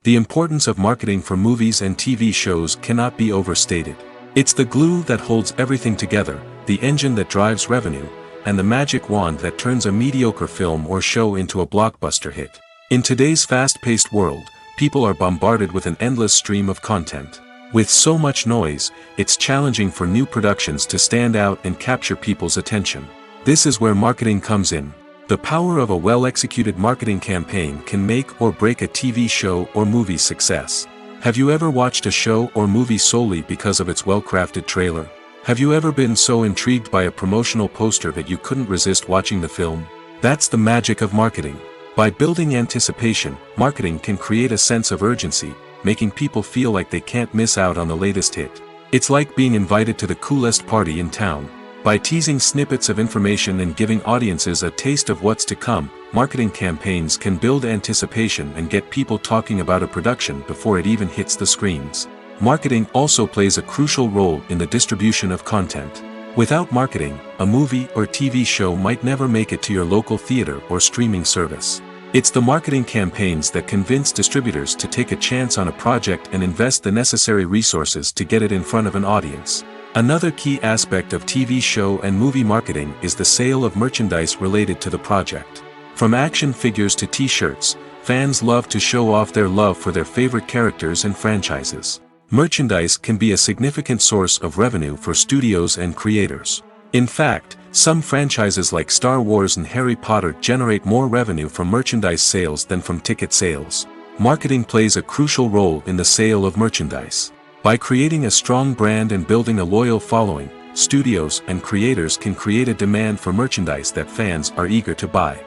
The importance of marketing for movies and TV shows cannot be overstated. It's the glue that holds everything together, the engine that drives revenue, and the magic wand that turns a mediocre film or show into a blockbuster hit. In today's fast-paced world, people are bombarded with an endless stream of content. With so much noise, it's challenging for new productions to stand out and capture people's attention. This is where marketing comes in. The power of a well-executed marketing campaign can make or break a TV show or movie's success. Have you ever watched a show or movie solely because of its well-crafted trailer? Have you ever been so intrigued by a promotional poster that you couldn't resist watching the film? That's the magic of marketing. By building anticipation, marketing can create a sense of urgency, making people feel like they can't miss out on the latest hit. It's like being invited to the coolest party in town. By teasing snippets of information and giving audiences a taste of what's to come, marketing campaigns can build anticipation and get people talking about a production before it even hits the screens. Marketing also plays a crucial role in the distribution of content. Without marketing, a movie or TV show might never make it to your local theater or streaming service. It's the marketing campaigns that convince distributors to take a chance on a project and invest the necessary resources to get it in front of an audience. Another key aspect of TV show and movie marketing is the sale of merchandise related to the project. From action figures to t-shirts, fans love to show off their love for their favorite characters and franchises. Merchandise can be a significant source of revenue for studios and creators. In fact, some franchises like Star Wars and Harry Potter generate more revenue from merchandise sales than from ticket sales. Marketing plays a crucial role in the sale of merchandise. By creating a strong brand and building a loyal following, studios and creators can create a demand for merchandise that fans are eager to buy.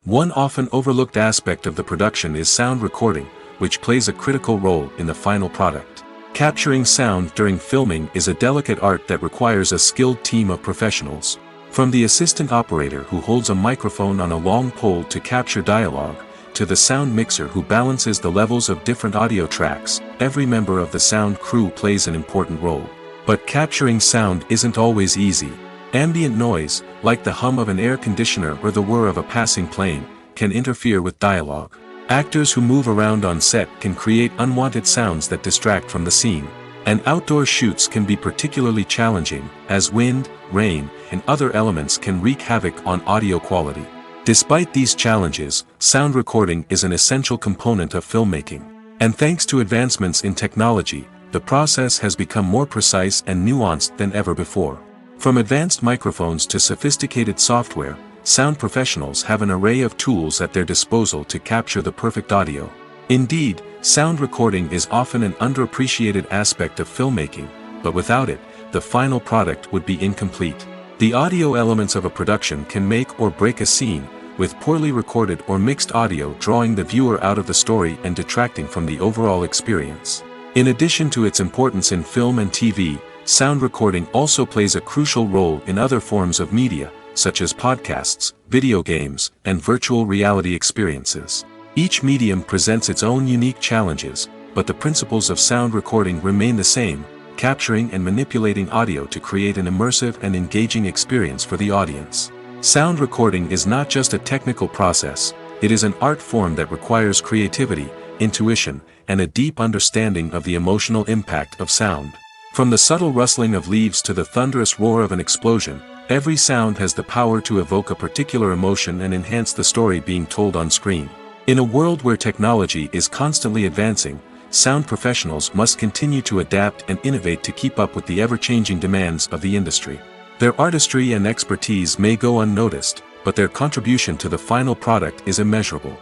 One often overlooked aspect of the production is sound recording, which plays a critical role in the final product. Capturing sound during filming is a delicate art that requires a skilled team of professionals. From the assistant operator who holds a microphone on a long pole to capture dialogue, to the sound mixer who balances the levels of different audio tracks, every member of the sound crew plays an important role. But capturing sound isn't always easy. Ambient noise, like the hum of an air conditioner or the whir of a passing plane, can interfere with dialogue. Actors who move around on set can create unwanted sounds that distract from the scene. And outdoor shoots can be particularly challenging, as wind, rain, and other elements can wreak havoc on audio quality. Despite these challenges, sound recording is an essential component of filmmaking. And thanks to advancements in technology, the process has become more precise and nuanced than ever before. From advanced microphones to sophisticated software, sound professionals have an array of tools at their disposal to capture the perfect audio. Indeed, sound recording is often an underappreciated aspect of filmmaking, but without it, the final product would be incomplete. The audio elements of a production can make or break a scene, with poorly recorded or mixed audio drawing the viewer out of the story and detracting from the overall experience. In addition to its importance in film and TV, sound recording also plays a crucial role in other forms of media, such as podcasts, video games, and virtual reality experiences. Each medium presents its own unique challenges, but the principles of sound recording remain the same, capturing and manipulating audio to create an immersive and engaging experience for the audience. Sound recording is not just a technical process, it is an art form that requires creativity, intuition, and a deep understanding of the emotional impact of sound. From the subtle rustling of leaves to the thunderous roar of an explosion, every sound has the power to evoke a particular emotion and enhance the story being told on screen. In a world where technology is constantly advancing, sound professionals must continue to adapt and innovate to keep up with the ever-changing demands of the industry. Their artistry and expertise may go unnoticed, but their contribution to the final product is immeasurable.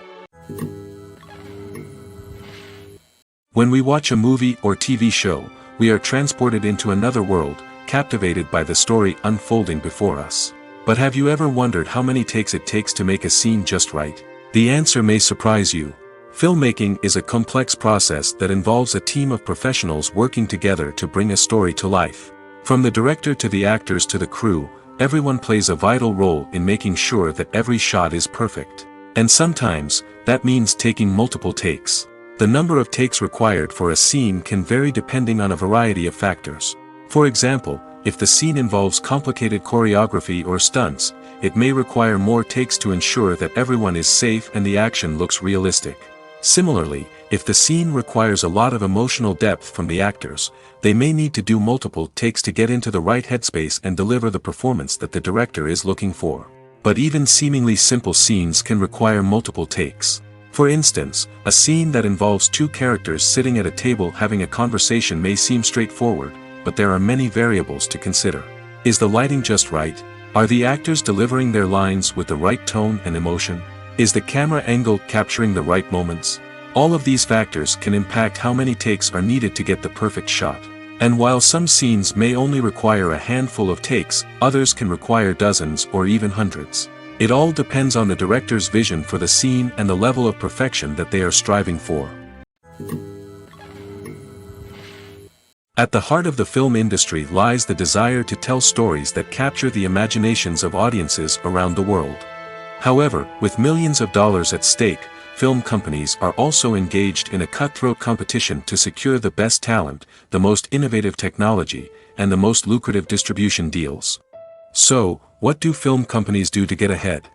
When we watch a movie or TV show, we are transported into another world, captivated by the story unfolding before us. But have you ever wondered how many takes it takes to make a scene just right? The answer may surprise you. Filmmaking is a complex process that involves a team of professionals working together to bring a story to life. From the director to the actors to the crew, everyone plays a vital role in making sure that every shot is perfect. And sometimes, that means taking multiple takes. The number of takes required for a scene can vary depending on a variety of factors. For example, if the scene involves complicated choreography or stunts, it may require more takes to ensure that everyone is safe and the action looks realistic. Similarly, if the scene requires a lot of emotional depth from the actors, they may need to do multiple takes to get into the right headspace and deliver the performance that the director is looking for. But even seemingly simple scenes can require multiple takes. For instance, a scene that involves two characters sitting at a table having a conversation may seem straightforward, but there are many variables to consider. Is the lighting just right? Are the actors delivering their lines with the right tone and emotion? Is the camera angle capturing the right moments? All of these factors can impact how many takes are needed to get the perfect shot. And while some scenes may only require a handful of takes, others can require dozens or even hundreds. It all depends on the director's vision for the scene and the level of perfection that they are striving for. At the heart of the film industry lies the desire to tell stories that capture the imaginations of audiences around the world. However, with millions of dollars at stake, film companies are also engaged in a cutthroat competition to secure the best talent, the most innovative technology, and the most lucrative distribution deals. So, what do film companies do to get ahead?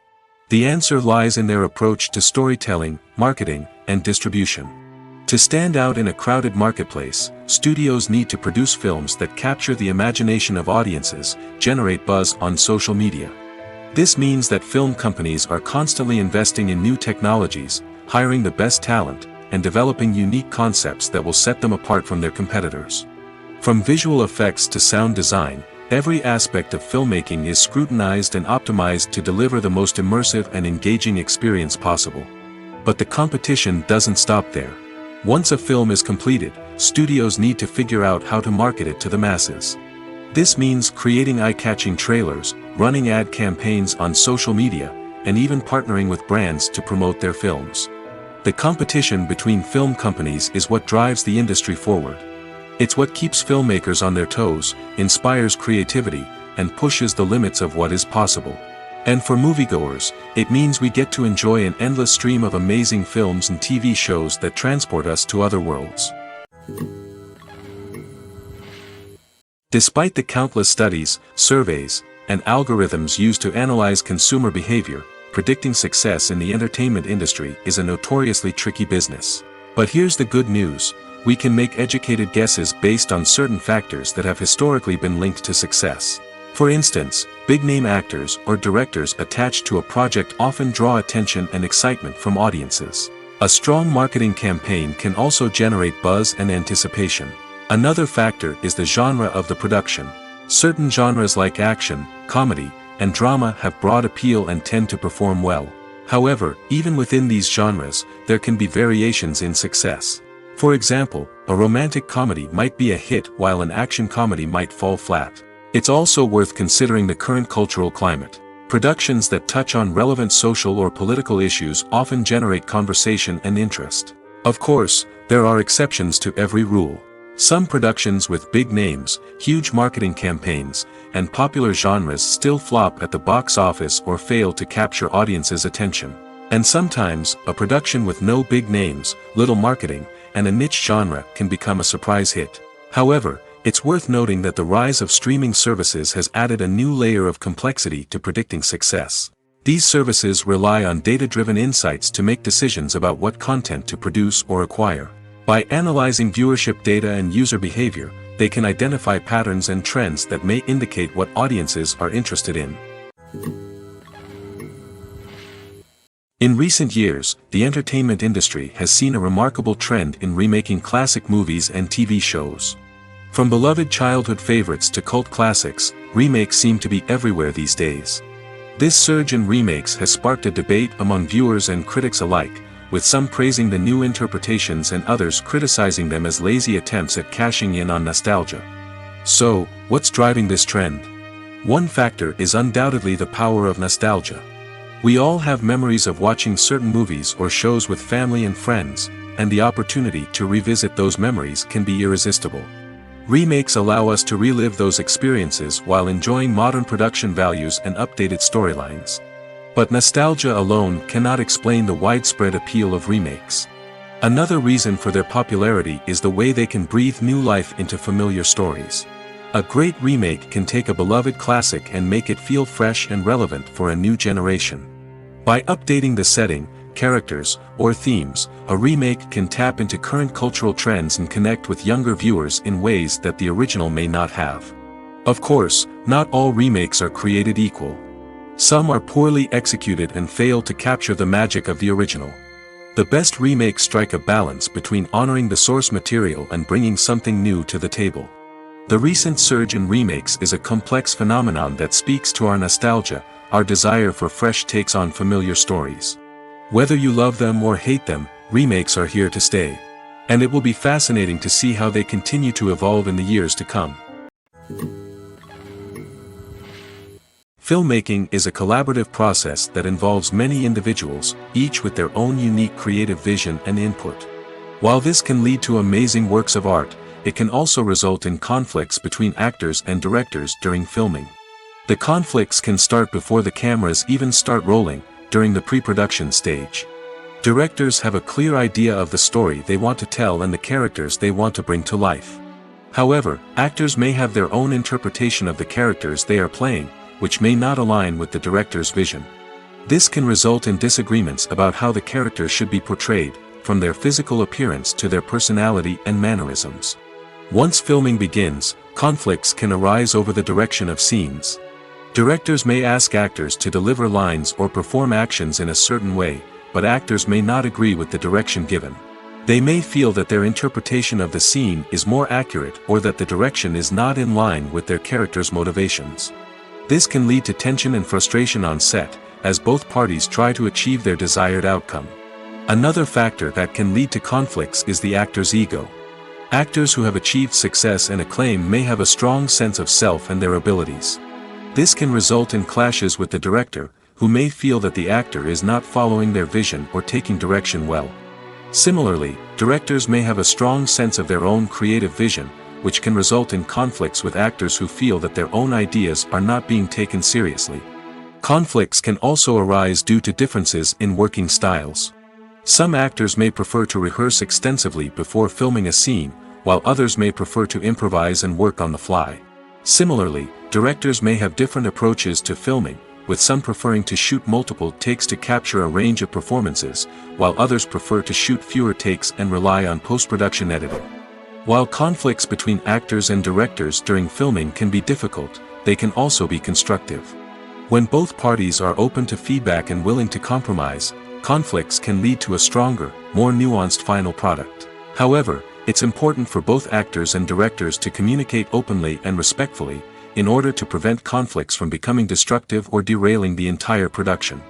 The answer lies in their approach to storytelling, marketing, and distribution. To stand out in a crowded marketplace, studios need to produce films that capture the imagination of audiences, generate buzz on social media. This means that film companies are constantly investing in new technologies, hiring the best talent, and developing unique concepts that will set them apart from their competitors. From visual effects to sound design, every aspect of filmmaking is scrutinized and optimized to deliver the most immersive and engaging experience possible. But the competition doesn't stop there. Once a film is completed, studios need to figure out how to market it to the masses. This means creating eye-catching trailers, running ad campaigns on social media, and even partnering with brands to promote their films. The competition between film companies is what drives the industry forward. It's what keeps filmmakers on their toes, inspires creativity, and pushes the limits of what is possible. And for moviegoers, it means we get to enjoy an endless stream of amazing films and TV shows that transport us to other worlds. Despite the countless studies, surveys, and algorithms used to analyze consumer behavior, predicting success in the entertainment industry is a notoriously tricky business. But here's the good news: we can make educated guesses based on certain factors that have historically been linked to success. For instance, big-name actors or directors attached to a project often draw attention and excitement from audiences. A strong marketing campaign can also generate buzz and anticipation. Another factor is the genre of the production. Certain genres like action, comedy, and drama have broad appeal and tend to perform well. However, even within these genres, there can be variations in success. For example, a romantic comedy might be a hit while an action comedy might fall flat. It's also worth considering the current cultural climate. Productions that touch on relevant social or political issues often generate conversation and interest. Of course, there are exceptions to every rule. Some productions with big names, huge marketing campaigns, and popular genres still flop at the box office or fail to capture audiences' attention. And sometimes, a production with no big names, little marketing, and a niche genre can become a surprise hit. However, it's worth noting that the rise of streaming services has added a new layer of complexity to predicting success. These services rely on data-driven insights to make decisions about what content to produce or acquire. By analyzing viewership data and user behavior, they can identify patterns and trends that may indicate what audiences are interested in. In recent years, the entertainment industry has seen a remarkable trend in remaking classic movies and TV shows. From beloved childhood favorites to cult classics, remakes seem to be everywhere these days. This surge in remakes has sparked a debate among viewers and critics alike, with some praising the new interpretations and others criticizing them as lazy attempts at cashing in on nostalgia. So, what's driving this trend? One factor is undoubtedly the power of nostalgia. We all have memories of watching certain movies or shows with family and friends, and the opportunity to revisit those memories can be irresistible. Remakes allow us to relive those experiences while enjoying modern production values and updated storylines. But nostalgia alone cannot explain the widespread appeal of remakes. Another reason for their popularity is the way they can breathe new life into familiar stories. A great remake can take a beloved classic and make it feel fresh and relevant for a new generation. By updating the setting, characters, or themes, a remake can tap into current cultural trends and connect with younger viewers in ways that the original may not have. Of course, not all remakes are created equal. Some are poorly executed and fail to capture the magic of the original. The best remakes strike a balance between honoring the source material and bringing something new to the table. The recent surge in remakes is a complex phenomenon that speaks to our nostalgia, our desire for fresh takes on familiar stories. Whether you love them or hate them, remakes are here to stay. And it will be fascinating to see how they continue to evolve in the years to come. Filmmaking is a collaborative process that involves many individuals, each with their own unique creative vision and input. While this can lead to amazing works of art, it can also result in conflicts between actors and directors during filming. The conflicts can start before the cameras even start rolling, during the pre-production stage. Directors have a clear idea of the story they want to tell and the characters they want to bring to life. However, actors may have their own interpretation of the characters they are playing, which may not align with the director's vision. This can result in disagreements about how the characters should be portrayed, from their physical appearance to their personality and mannerisms. Once filming begins, conflicts can arise over the direction of scenes. Directors may ask actors to deliver lines or perform actions in a certain way, but actors may not agree with the direction given. They may feel that their interpretation of the scene is more accurate or that the direction is not in line with their character's motivations. This can lead to tension and frustration on set, as both parties try to achieve their desired outcome. Another factor that can lead to conflicts is the actor's ego. Actors who have achieved success and acclaim may have a strong sense of self and their abilities. This can result in clashes with the director, who may feel that the actor is not following their vision or taking direction well. Similarly, directors may have a strong sense of their own creative vision, which can result in conflicts with actors who feel that their own ideas are not being taken seriously. Conflicts can also arise due to differences in working styles. Some actors may prefer to rehearse extensively before filming a scene, while others may prefer to improvise and work on the fly. Similarly, directors may have different approaches to filming, with some preferring to shoot multiple takes to capture a range of performances, while others prefer to shoot fewer takes and rely on post-production editing. While conflicts between actors and directors during filming can be difficult, they can also be constructive. When both parties are open to feedback and willing to compromise, conflicts can lead to a stronger, more nuanced final product. However, it's important for both actors and directors to communicate openly and respectfully, in order to prevent conflicts from becoming destructive or derailing the entire production.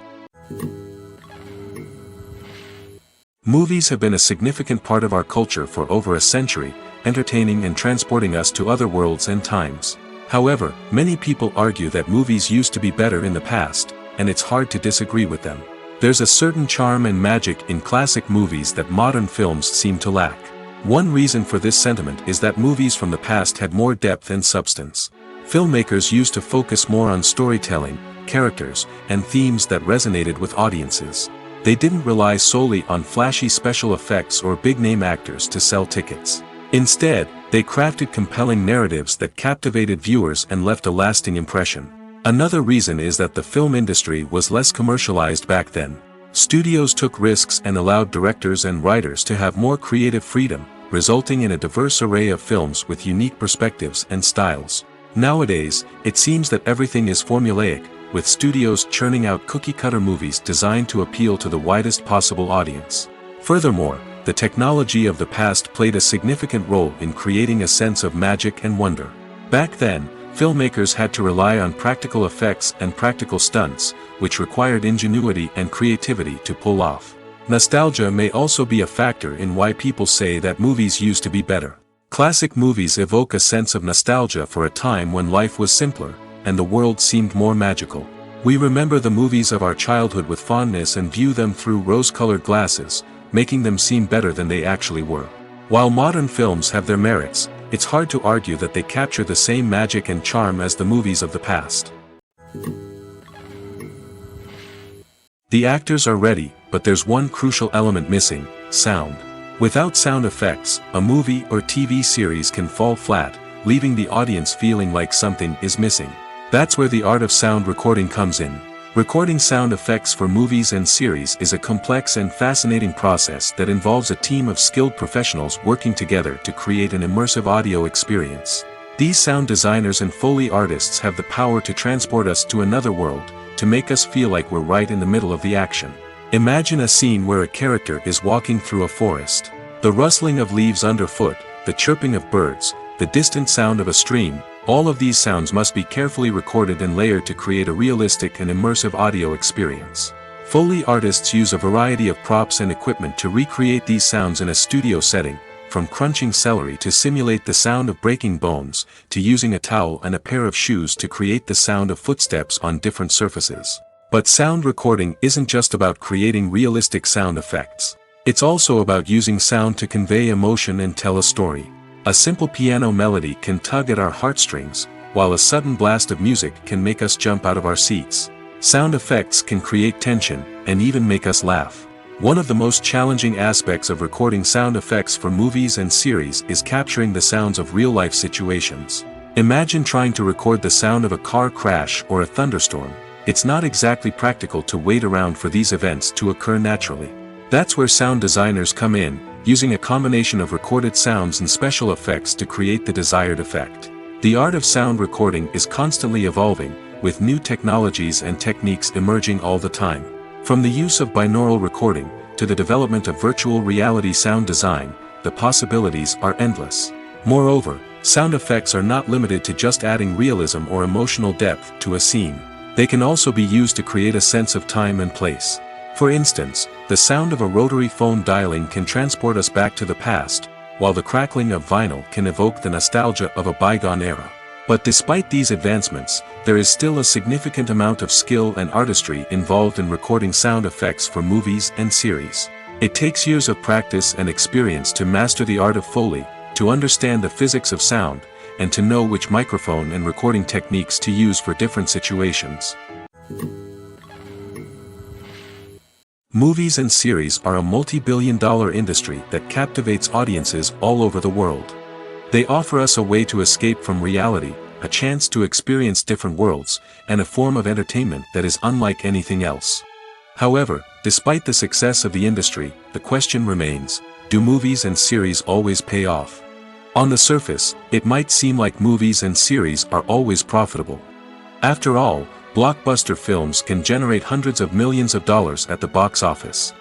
Movies have been a significant part of our culture for over a century, entertaining and transporting us to other worlds and times. However, many people argue that movies used to be better in the past, and it's hard to disagree with them. There's a certain charm and magic in classic movies that modern films seem to lack. One reason for this sentiment is that movies from the past had more depth and substance. Filmmakers used to focus more on storytelling, characters, and themes that resonated with audiences. They didn't rely solely on flashy special effects or big-name actors to sell tickets. Instead, they crafted compelling narratives that captivated viewers and left a lasting impression. Another reason is that the film industry was less commercialized back then. Studios took risks and allowed directors and writers to have more creative freedom, resulting in a diverse array of films with unique perspectives and styles. Nowadays, it seems that everything is formulaic, with studios churning out cookie-cutter movies designed to appeal to the widest possible audience. Furthermore, the technology of the past played a significant role in creating a sense of magic and wonder. Back then, filmmakers had to rely on practical effects and practical stunts, which required ingenuity and creativity to pull off. Nostalgia may also be a factor in why people say that movies used to be better. Classic movies evoke a sense of nostalgia for a time when life was simpler, and the world seemed more magical. We remember the movies of our childhood with fondness and view them through rose-colored glasses, making them seem better than they actually were. While modern films have their merits, it's hard to argue that they capture the same magic and charm as the movies of the past. The actors are ready, but there's one crucial element missing: sound. Without sound effects, a movie or TV series can fall flat, leaving the audience feeling like something is missing. That's where the art of sound recording comes in. Recording sound effects for movies and series is a complex and fascinating process that involves a team of skilled professionals working together to create an immersive audio experience. These sound designers and Foley artists have the power to transport us to another world, to make us feel like we're right in the middle of the action. Imagine a scene where a character is walking through a forest. The rustling of leaves underfoot, the chirping of birds, the distant sound of a stream, all of these sounds must be carefully recorded and layered to create a realistic and immersive audio experience. Foley artists use a variety of props and equipment to recreate these sounds in a studio setting, from crunching celery to simulate the sound of breaking bones, to using a towel and a pair of shoes to create the sound of footsteps on different surfaces. But sound recording isn't just about creating realistic sound effects. It's also about using sound to convey emotion and tell a story. A simple piano melody can tug at our heartstrings, while a sudden blast of music can make us jump out of our seats. Sound effects can create tension, and even make us laugh. One of the most challenging aspects of recording sound effects for movies and series is capturing the sounds of real-life situations. Imagine trying to record the sound of a car crash or a thunderstorm. It's not exactly practical to wait around for these events to occur naturally. That's where sound designers come in, using a combination of recorded sounds and special effects to create the desired effect. The art of sound recording is constantly evolving, with new technologies and techniques emerging all the time. From the use of binaural recording, to the development of virtual reality sound design, the possibilities are endless. Moreover, sound effects are not limited to just adding realism or emotional depth to a scene. They can also be used to create a sense of time and place. For instance, the sound of a rotary phone dialing can transport us back to the past, while the crackling of vinyl can evoke the nostalgia of a bygone era. But despite these advancements, there is still a significant amount of skill and artistry involved in recording sound effects for movies and series. It takes years of practice and experience to master the art of Foley, to understand the physics of sound, and to know which microphone and recording techniques to use for different situations. Movies and series are a multi-billion-dollar industry that captivates audiences all over the world. They offer us a way to escape from reality, a chance to experience different worlds, and a form of entertainment that is unlike anything else. However, despite the success of the industry, the question remains, do movies and series always pay off? On the surface, it might seem like movies and series are always profitable. After all, blockbuster films can generate hundreds of millions of dollars at the box office.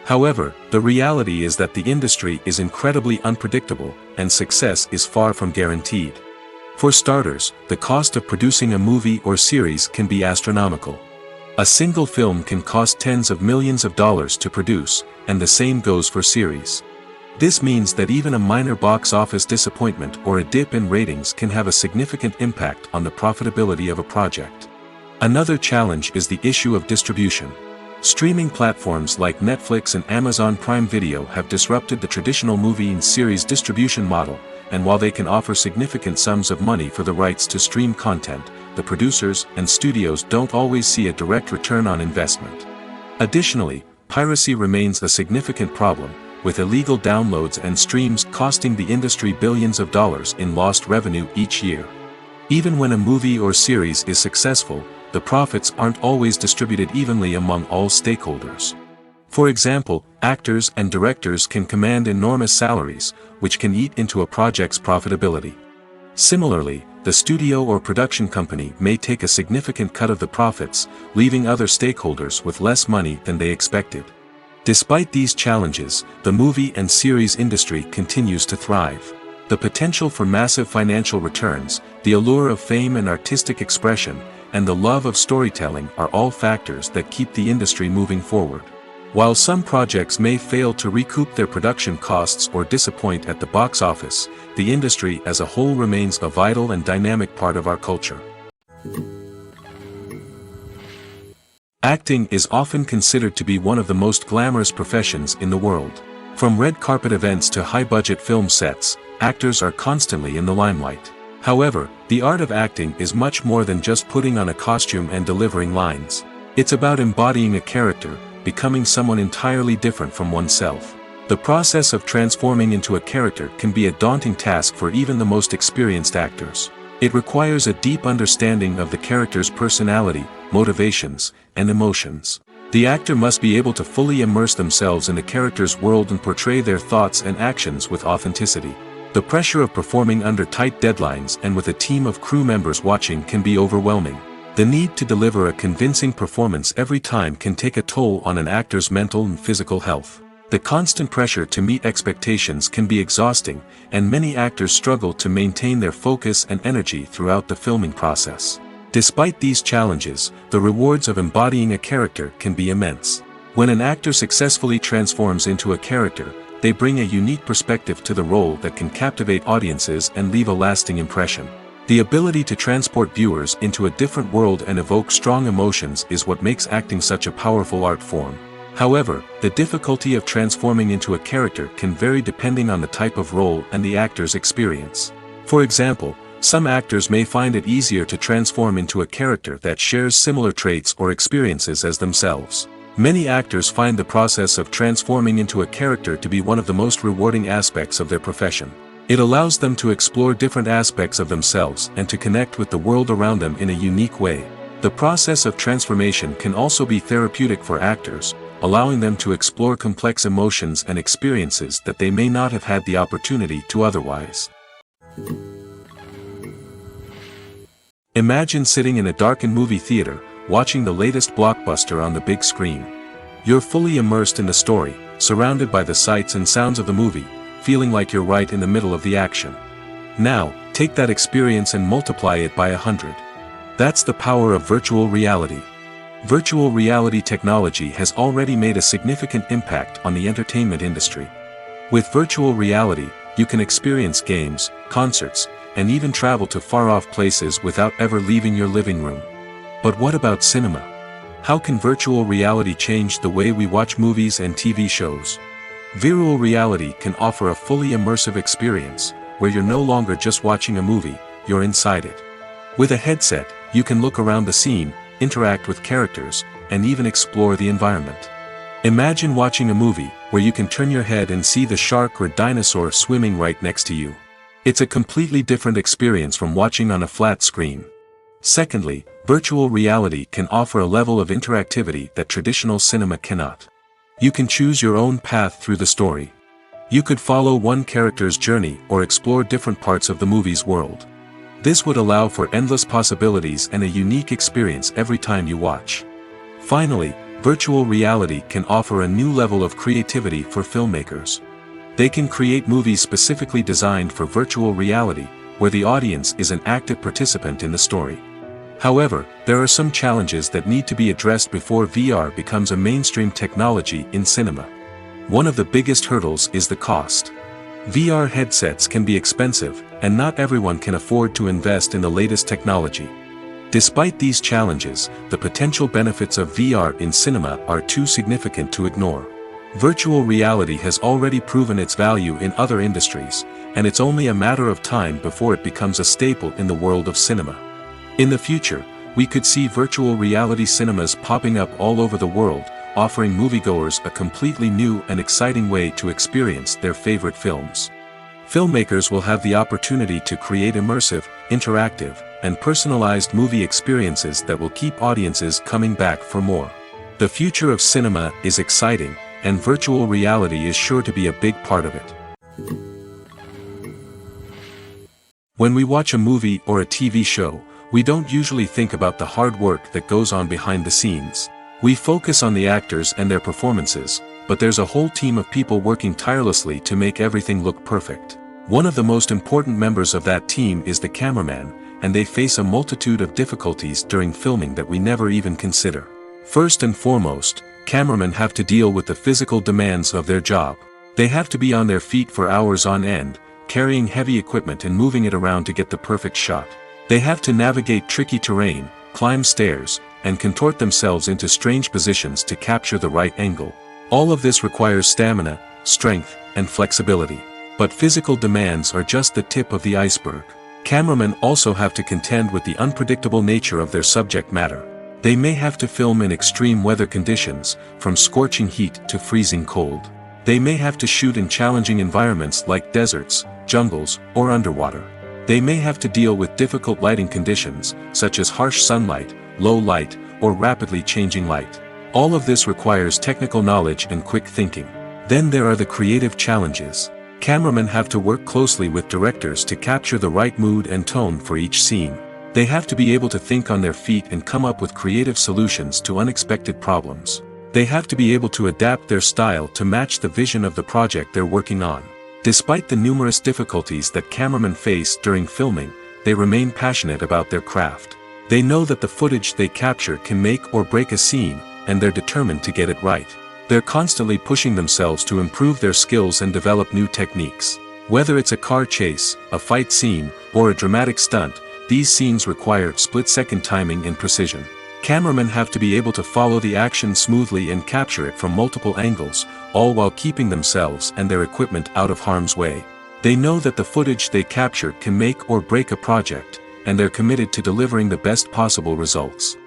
However, the reality is that the industry is incredibly unpredictable, and success is far from guaranteed. For starters, the cost of producing a movie or series can be astronomical. A single film can cost tens of millions of dollars to produce, and the same goes for series. This means that even a minor box office disappointment or a dip in ratings can have a significant impact on the profitability of a project. Another challenge is the issue of distribution. Streaming platforms like Netflix and Amazon Prime Video have disrupted the traditional movie and series distribution model, and while they can offer significant sums of money for the rights to stream content, the producers and studios don't always see a direct return on investment. Additionally, piracy remains a significant problem, with illegal downloads and streams costing the industry billions of dollars in lost revenue each year. Even when a movie or series is successful, the profits aren't always distributed evenly among all stakeholders. For example, actors and directors can command enormous salaries, which can eat into a project's profitability. Similarly, the studio or production company may take a significant cut of the profits, leaving other stakeholders with less money than they expected. Despite these challenges, the movie and series industry continues to thrive. The potential for massive financial returns, the allure of fame and artistic expression, and the love of storytelling are all factors that keep the industry moving forward. While some projects may fail to recoup their production costs or disappoint at the box office, the industry as a whole remains a vital and dynamic part of our culture. Acting is often considered to be one of the most glamorous professions in the world. From red carpet events to high-budget film sets, actors are constantly in the limelight. However, the art of acting is much more than just putting on a costume and delivering lines. It's about embodying a character, becoming someone entirely different from oneself. The process of transforming into a character can be a daunting task for even the most experienced actors. It requires a deep understanding of the character's personality, motivations, and emotions. The actor must be able to fully immerse themselves in the character's world and portray their thoughts and actions with authenticity. The pressure of performing under tight deadlines and with a team of crew members watching can be overwhelming. The need to deliver a convincing performance every time can take a toll on an actor's mental and physical health. The constant pressure to meet expectations can be exhausting, and many actors struggle to maintain their focus and energy throughout the filming process. Despite these challenges, the rewards of embodying a character can be immense. When an actor successfully transforms into a character, they bring a unique perspective to the role that can captivate audiences and leave a lasting impression. The ability to transport viewers into a different world and evoke strong emotions is what makes acting such a powerful art form. However, the difficulty of transforming into a character can vary depending on the type of role and the actor's experience. For example, some actors may find it easier to transform into a character that shares similar traits or experiences as themselves. Many actors find the process of transforming into a character to be one of the most rewarding aspects of their profession. It allows them to explore different aspects of themselves and to connect with the world around them in a unique way. The process of transformation can also be therapeutic for actors, allowing them to explore complex emotions and experiences that they may not have had the opportunity to otherwise. Imagine sitting in a darkened movie theater, watching the latest blockbuster on the big screen. You're fully immersed in the story, surrounded by the sights and sounds of the movie, feeling like you're right in the middle of the action. Now, take that experience and multiply it by 100. That's the power of virtual reality. Virtual reality technology has already made a significant impact on the entertainment industry. With virtual reality, you can experience games, concerts, and even travel to far-off places without ever leaving your living room. But what about cinema? How can virtual reality change the way we watch movies and TV shows? Virtual reality can offer a fully immersive experience, where you're no longer just watching a movie, you're inside it. With a headset, you can look around the scene, interact with characters, and even explore the environment. Imagine watching a movie where you can turn your head and see the shark or dinosaur swimming right next to you. It's a completely different experience from watching on a flat screen. Secondly, virtual reality can offer a level of interactivity that traditional cinema cannot. You can choose your own path through the story. You could follow one character's journey or explore different parts of the movie's world. This would allow for endless possibilities and a unique experience every time you watch. Finally, virtual reality can offer a new level of creativity for filmmakers. They can create movies specifically designed for virtual reality, where the audience is an active participant in the story. However, there are some challenges that need to be addressed before VR becomes a mainstream technology in cinema. One of the biggest hurdles is the cost. VR headsets can be expensive, and not everyone can afford to invest in the latest technology. Despite these challenges, the potential benefits of VR in cinema are too significant to ignore. Virtual reality has already proven its value in other industries, and it's only a matter of time before it becomes a staple in the world of cinema. In the future, we could see virtual reality cinemas popping up all over the world, offering moviegoers a completely new and exciting way to experience their favorite films. Filmmakers will have the opportunity to create immersive, interactive, and personalized movie experiences that will keep audiences coming back for more. The future of cinema is exciting, and virtual reality is sure to be a big part of it. When we watch a movie or a TV show, we don't usually think about the hard work that goes on behind the scenes. We focus on the actors and their performances, but there's a whole team of people working tirelessly to make everything look perfect. One of the most important members of that team is the cameraman, and they face a multitude of difficulties during filming that we never even consider. First and foremost, cameramen have to deal with the physical demands of their job. They have to be on their feet for hours on end, carrying heavy equipment and moving it around to get the perfect shot. They have to navigate tricky terrain, climb stairs, and contort themselves into strange positions to capture the right angle. All of this requires stamina, strength, and flexibility. But physical demands are just the tip of the iceberg. Cameramen also have to contend with the unpredictable nature of their subject matter. They may have to film in extreme weather conditions, from scorching heat to freezing cold. They may have to shoot in challenging environments like deserts, jungles, or underwater. They may have to deal with difficult lighting conditions, such as harsh sunlight, low light, or rapidly changing light. All of this requires technical knowledge and quick thinking. Then there are the creative challenges. Cameramen have to work closely with directors to capture the right mood and tone for each scene. They have to be able to think on their feet and come up with creative solutions to unexpected problems. They have to be able to adapt their style to match the vision of the project they're working on. Despite the numerous difficulties that cameramen face during filming, they remain passionate about their craft. They know that the footage they capture can make or break a scene, and they're determined to get it right. They're constantly pushing themselves to improve their skills and develop new techniques. Whether it's a car chase, a fight scene, or a dramatic stunt, these scenes require split-second timing and precision. Cameramen have to be able to follow the action smoothly and capture it from multiple angles, all while keeping themselves and their equipment out of harm's way. They know that the footage they capture can make or break a project, and they're committed to delivering the best possible results.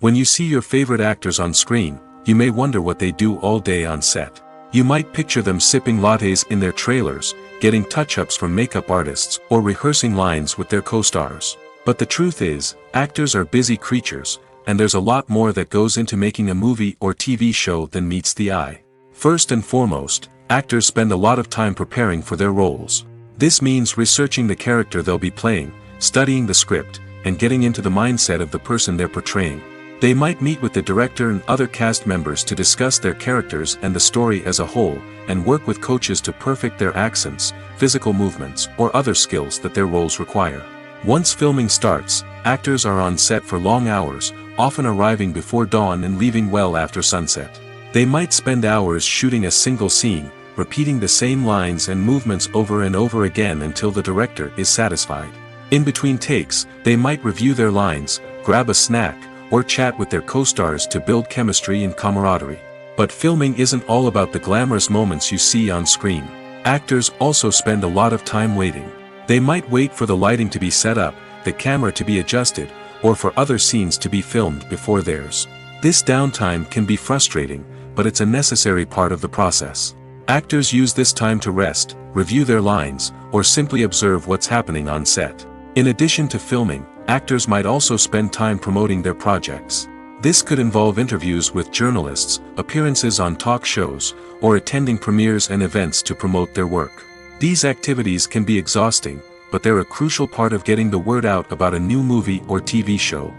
When you see your favorite actors on screen, you may wonder what they do all day on set. You might picture them sipping lattes in their trailers, getting touch-ups from makeup artists, or rehearsing lines with their co-stars. But the truth is, actors are busy creatures, and there's a lot more that goes into making a movie or TV show than meets the eye. First and foremost, actors spend a lot of time preparing for their roles. This means researching the character they'll be playing, studying the script, and getting into the mindset of the person they're portraying. They might meet with the director and other cast members to discuss their characters and the story as a whole, and work with coaches to perfect their accents, physical movements, or other skills that their roles require. Once filming starts, actors are on set for long hours, often arriving before dawn and leaving well after sunset. They might spend hours shooting a single scene, repeating the same lines and movements over and over again until the director is satisfied. In between takes, they might review their lines, grab a snack, or chat with their co-stars to build chemistry and camaraderie. But filming isn't all about the glamorous moments you see on screen. Actors also spend a lot of time waiting. They might wait for the lighting to be set up, the camera to be adjusted, or for other scenes to be filmed before theirs. This downtime can be frustrating, but it's a necessary part of the process. Actors use this time to rest, review their lines, or simply observe what's happening on set. In addition to filming, actors might also spend time promoting their projects. This could involve interviews with journalists, appearances on talk shows, or attending premieres and events to promote their work. These activities can be exhausting, but they're a crucial part of getting the word out about a new movie or TV show.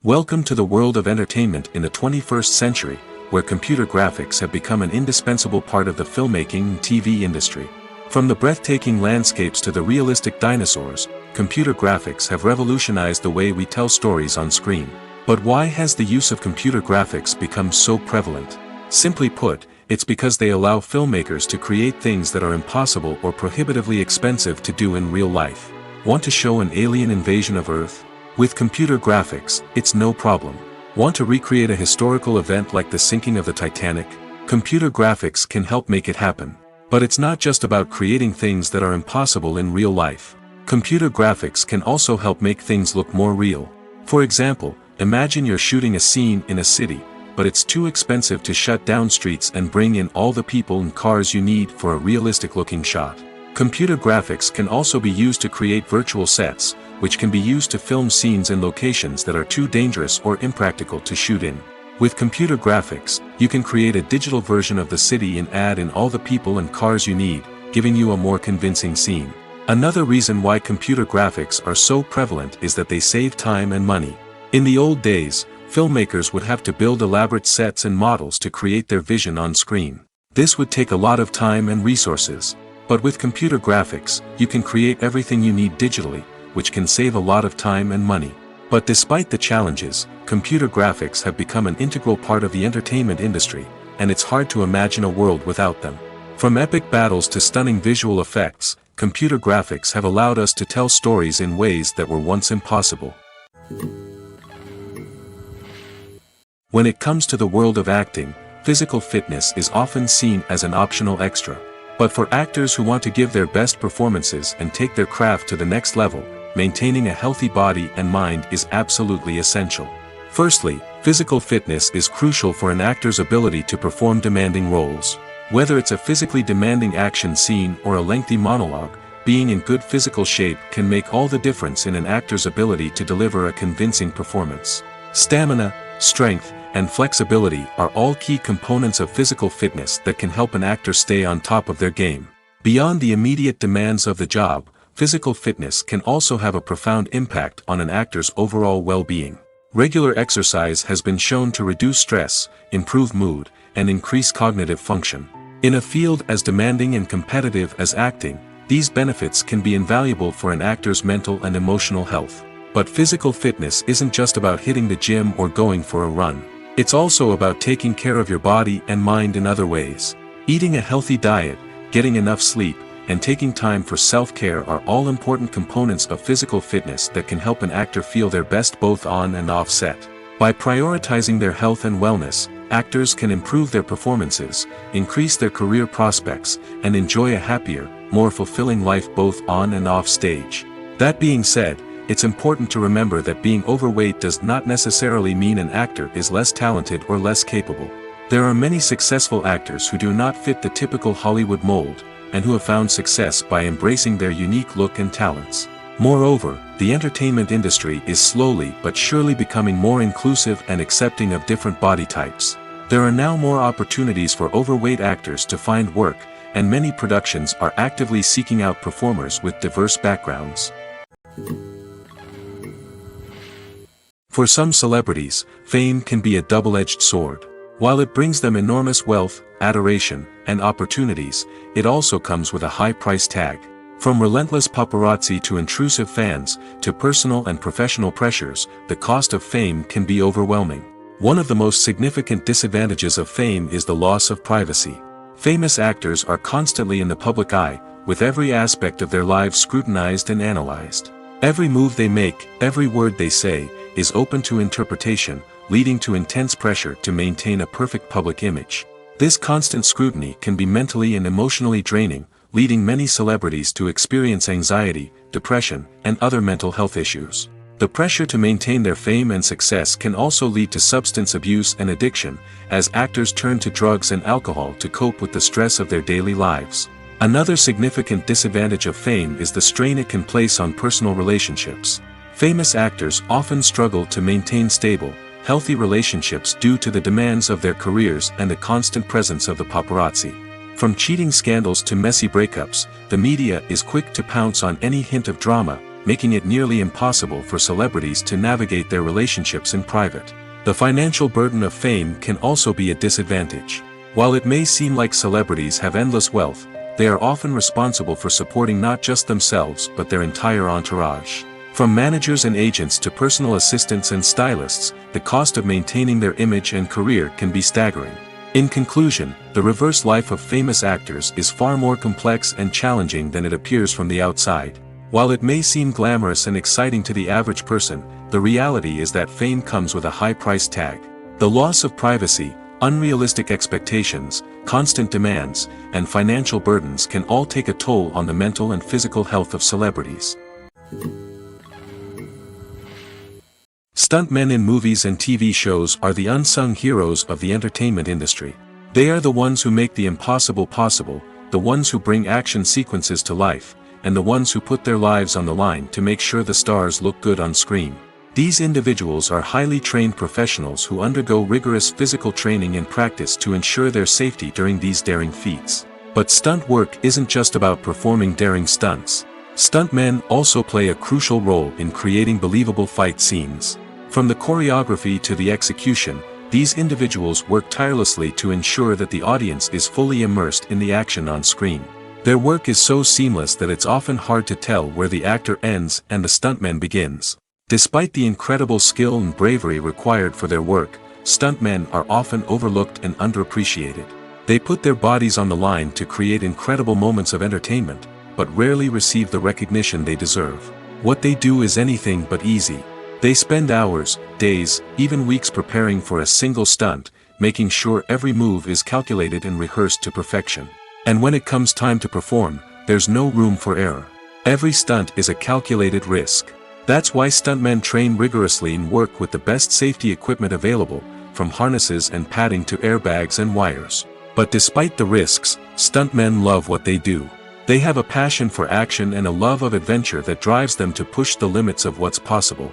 Welcome to the world of entertainment in the 21st century, where computer graphics have become an indispensable part of the filmmaking and TV industry. From the breathtaking landscapes to the realistic dinosaurs, computer graphics have revolutionized the way we tell stories on screen. But why has the use of computer graphics become so prevalent? Simply put, it's because they allow filmmakers to create things that are impossible or prohibitively expensive to do in real life. Want to show an alien invasion of Earth? With computer graphics, it's no problem. Want to recreate a historical event like the sinking of the Titanic? Computer graphics can help make it happen. But it's not just about creating things that are impossible in real life. Computer graphics can also help make things look more real. For example, imagine you're shooting a scene in a city, but it's too expensive to shut down streets and bring in all the people and cars you need for a realistic-looking shot. Computer graphics can also be used to create virtual sets, which can be used to film scenes in locations that are too dangerous or impractical to shoot in. With computer graphics, you can create a digital version of the city and add in all the people and cars you need, giving you a more convincing scene. Another reason why computer graphics are so prevalent is that they save time and money. In the old days, filmmakers would have to build elaborate sets and models to create their vision on screen. This would take a lot of time and resources. But with computer graphics, you can create everything you need digitally, which can save a lot of time and money. But despite the challenges, computer graphics have become an integral part of the entertainment industry, and it's hard to imagine a world without them. From epic battles to stunning visual effects, computer graphics have allowed us to tell stories in ways that were once impossible. When it comes to the world of acting, physical fitness is often seen as an optional extra. But for actors who want to give their best performances and take their craft to the next level, maintaining a healthy body and mind is absolutely essential. Firstly, physical fitness is crucial for an actor's ability to perform demanding roles. Whether it's a physically demanding action scene or a lengthy monologue, being in good physical shape can make all the difference in an actor's ability to deliver a convincing performance. Stamina, strength, and flexibility are all key components of physical fitness that can help an actor stay on top of their game. Beyond the immediate demands of the job, physical fitness can also have a profound impact on an actor's overall well-being. Regular exercise has been shown to reduce stress, improve mood, and increase cognitive function. In a field as demanding and competitive as acting, these benefits can be invaluable for an actor's mental and emotional health. But physical fitness isn't just about hitting the gym or going for a run. It's also about taking care of your body and mind in other ways. Eating a healthy diet, getting enough sleep, and taking time for self-care are all important components of physical fitness that can help an actor feel their best both on and off set. By prioritizing their health and wellness, actors can improve their performances, increase their career prospects, and enjoy a happier, more fulfilling life both on and off stage. That being said, it's important to remember that being overweight does not necessarily mean an actor is less talented or less capable. There are many successful actors who do not fit the typical Hollywood mold, and who have found success by embracing their unique look and talents. Moreover, the entertainment industry is slowly but surely becoming more inclusive and accepting of different body types. There are now more opportunities for overweight actors to find work, and many productions are actively seeking out performers with diverse backgrounds. For some celebrities, fame can be a double-edged sword. While it brings them enormous wealth, adoration, and opportunities, it also comes with a high price tag. From relentless paparazzi to intrusive fans, to personal and professional pressures, the cost of fame can be overwhelming. One of the most significant disadvantages of fame is the loss of privacy. Famous actors are constantly in the public eye, with every aspect of their lives scrutinized and analyzed. Every move they make, every word they say, is open to interpretation, leading to intense pressure to maintain a perfect public image. This constant scrutiny can be mentally and emotionally draining, leading many celebrities to experience anxiety, depression, and other mental health issues. The pressure to maintain their fame and success can also lead to substance abuse and addiction, as actors turn to drugs and alcohol to cope with the stress of their daily lives. Another significant disadvantage of fame is the strain it can place on personal relationships. Famous actors often struggle to maintain stable, healthy relationships due to the demands of their careers and the constant presence of the paparazzi. From cheating scandals to messy breakups, the media is quick to pounce on any hint of drama, making it nearly impossible for celebrities to navigate their relationships in private. The financial burden of fame can also be a disadvantage. While it may seem like celebrities have endless wealth, they are often responsible for supporting not just themselves but their entire entourage. From managers and agents to personal assistants and stylists, the cost of maintaining their image and career can be staggering. In conclusion, the reverse life of famous actors is far more complex and challenging than it appears from the outside. While it may seem glamorous and exciting to the average person, the reality is that fame comes with a high price tag. The loss of privacy, unrealistic expectations, constant demands, and financial burdens can all take a toll on the mental and physical health of celebrities. Stuntmen in movies and TV shows are the unsung heroes of the entertainment industry. They are the ones who make the impossible possible, the ones who bring action sequences to life, and the ones who put their lives on the line to make sure the stars look good on screen. These individuals are highly trained professionals who undergo rigorous physical training and practice to ensure their safety during these daring feats. But stunt work isn't just about performing daring stunts. Stuntmen also play a crucial role in creating believable fight scenes. From the choreography to the execution, these individuals work tirelessly to ensure that the audience is fully immersed in the action on screen. Their work is so seamless that it's often hard to tell where the actor ends and the stuntman begins. Despite the incredible skill and bravery required for their work, stuntmen are often overlooked and underappreciated. They put their bodies on the line to create incredible moments of entertainment, but rarely receive the recognition they deserve. What they do is anything but easy. They spend hours, days, even weeks preparing for a single stunt, making sure every move is calculated and rehearsed to perfection. And when it comes time to perform, there's no room for error. Every stunt is a calculated risk. That's why stuntmen train rigorously and work with the best safety equipment available, from harnesses and padding to airbags and wires. But despite the risks, stuntmen love what they do. They have a passion for action and a love of adventure that drives them to push the limits of what's possible.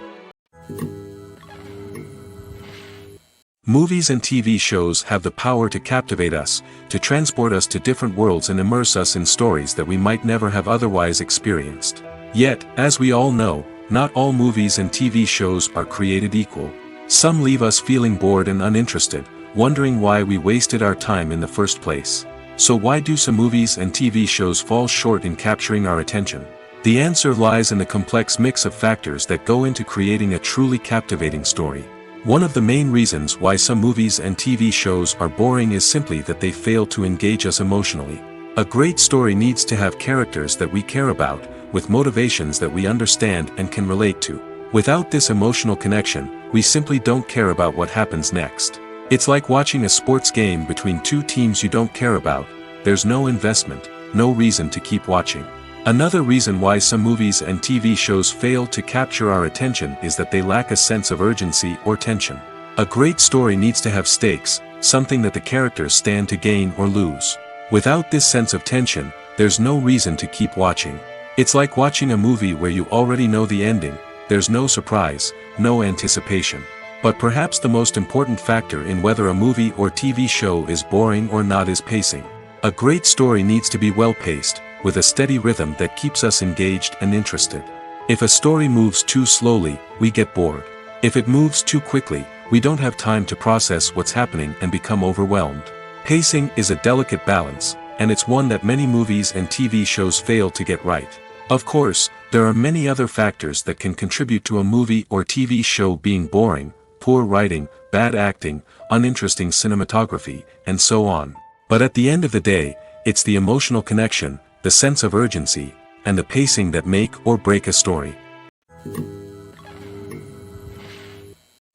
Movies and TV shows have the power to captivate us, to transport us to different worlds and immerse us in stories that we might never have otherwise experienced. Yet, as we all know, not all movies and TV shows are created equal. Some leave us feeling bored and uninterested, wondering why we wasted our time in the first place. So why do some movies and TV shows fall short in capturing our attention? The answer lies in the complex mix of factors that go into creating a truly captivating story. One of the main reasons why some movies and TV shows are boring is simply that they fail to engage us emotionally. A great story needs to have characters that we care about, with motivations that we understand and can relate to. Without this emotional connection, we simply don't care about what happens next. It's like watching a sports game between two teams you don't care about. There's no investment, no reason to keep watching. Another reason why some movies and TV shows fail to capture our attention is that they lack a sense of urgency or tension. A great story needs to have stakes, something that the characters stand to gain or lose. Without this sense of tension, there's no reason to keep watching. It's like watching a movie where you already know the ending. There's no surprise, no anticipation. But perhaps the most important factor in whether a movie or TV show is boring or not is pacing. A great story needs to be well-paced, with a steady rhythm that keeps us engaged and interested. If a story moves too slowly, we get bored. If it moves too quickly, we don't have time to process what's happening and become overwhelmed. Pacing is a delicate balance, and it's one that many movies and TV shows fail to get right. Of course, there are many other factors that can contribute to a movie or TV show being boring: poor writing, bad acting, uninteresting cinematography, and so on. But at the end of the day, it's the emotional connection, the sense of urgency, and the pacing that make or break a story.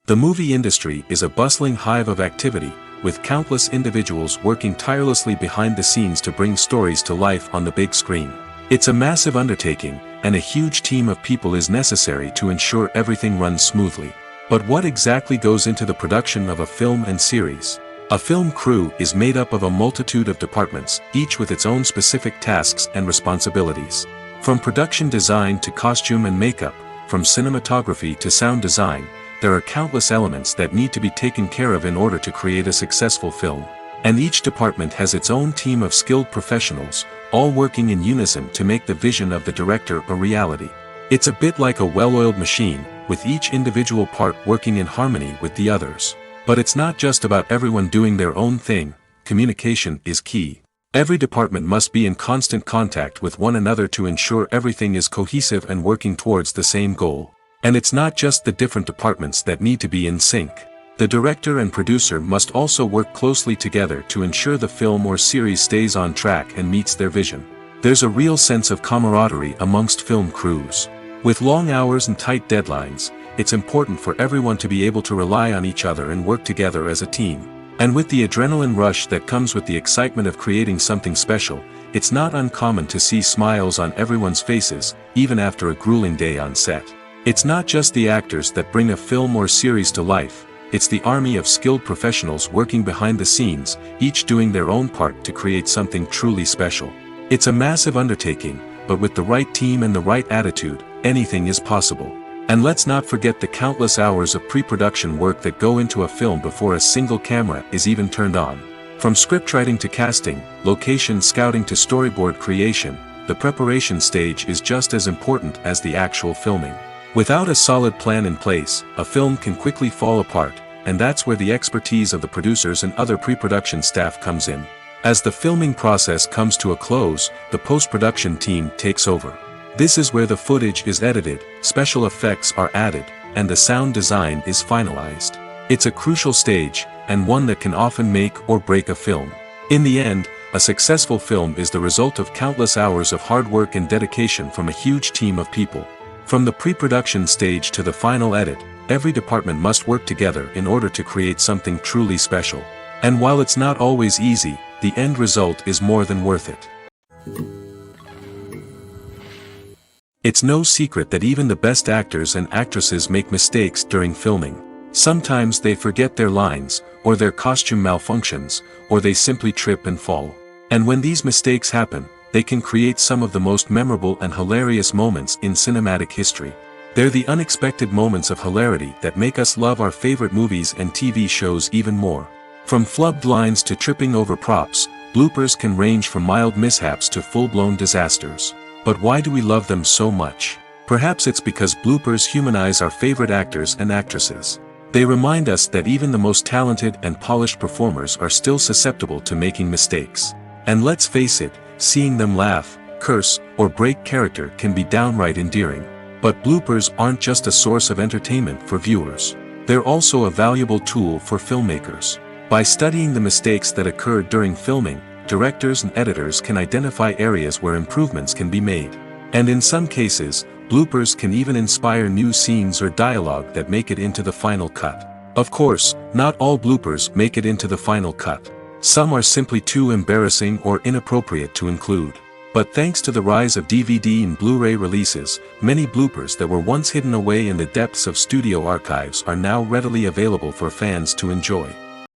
The movie industry is a bustling hive of activity, with countless individuals working tirelessly behind the scenes to bring stories to life on the big screen. It's a massive undertaking, and a huge team of people is necessary to ensure everything runs smoothly. But what exactly goes into the production of a film and series? A film crew is made up of a multitude of departments, each with its own specific tasks and responsibilities. From production design to costume and makeup, from cinematography to sound design, there are countless elements that need to be taken care of in order to create a successful film. And each department has its own team of skilled professionals, all working in unison to make the vision of the director a reality. It's a bit like a well-oiled machine, with each individual part working in harmony with the others. But it's not just about everyone doing their own thing. Communication is key. Every department must be in constant contact with one another to ensure everything is cohesive and working towards the same goal. And it's not just the different departments that need to be in sync. The director and producer must also work closely together to ensure the film or series stays on track and meets their vision. There's a real sense of camaraderie amongst film crews. With long hours and tight deadlines, it's important for everyone to be able to rely on each other and work together as a team. And with the adrenaline rush that comes with the excitement of creating something special, it's not uncommon to see smiles on everyone's faces, even after a grueling day on set. It's not just the actors that bring a film or series to life. It's the army of skilled professionals working behind the scenes, each doing their own part to create something truly special. It's a massive undertaking, but with the right team and the right attitude, anything is possible. And let's not forget the countless hours of pre-production work that go into a film before a single camera is even turned on. From scriptwriting to casting, location scouting to storyboard creation, the preparation stage is just as important as the actual filming. Without a solid plan in place, a film can quickly fall apart, and that's where the expertise of the producers and other pre-production staff comes in. As the filming process comes to a close, the post-production team takes over. This is where the footage is edited, special effects are added, and the sound design is finalized. It's a crucial stage, and one that can often make or break a film. In the end, a successful film is the result of countless hours of hard work and dedication from a huge team of people. From the pre-production stage to the final edit, every department must work together in order to create something truly special. And while it's not always easy, the end result is more than worth it. It's no secret that even the best actors and actresses make mistakes during filming. Sometimes they forget their lines, or their costume malfunctions, or they simply trip and fall. And when these mistakes happen, they can create some of the most memorable and hilarious moments in cinematic history. They're the unexpected moments of hilarity that make us love our favorite movies and TV shows even more. From flubbed lines to tripping over props, bloopers can range from mild mishaps to full-blown disasters. But why do we love them so much? Perhaps it's because bloopers humanize our favorite actors and actresses. They remind us that even the most talented and polished performers are still susceptible to making mistakes. And let's face it, seeing them laugh, curse, or break character can be downright endearing. But bloopers aren't just a source of entertainment for viewers. They're also a valuable tool for filmmakers. By studying the mistakes that occurred during filming, directors and editors can identify areas where improvements can be made. And in some cases, bloopers can even inspire new scenes or dialogue that make it into the final cut. Of course, not all bloopers make it into the final cut. Some are simply too embarrassing or inappropriate to include. But thanks to the rise of DVD and Blu-ray releases, many bloopers that were once hidden away in the depths of studio archives are now readily available for fans to enjoy.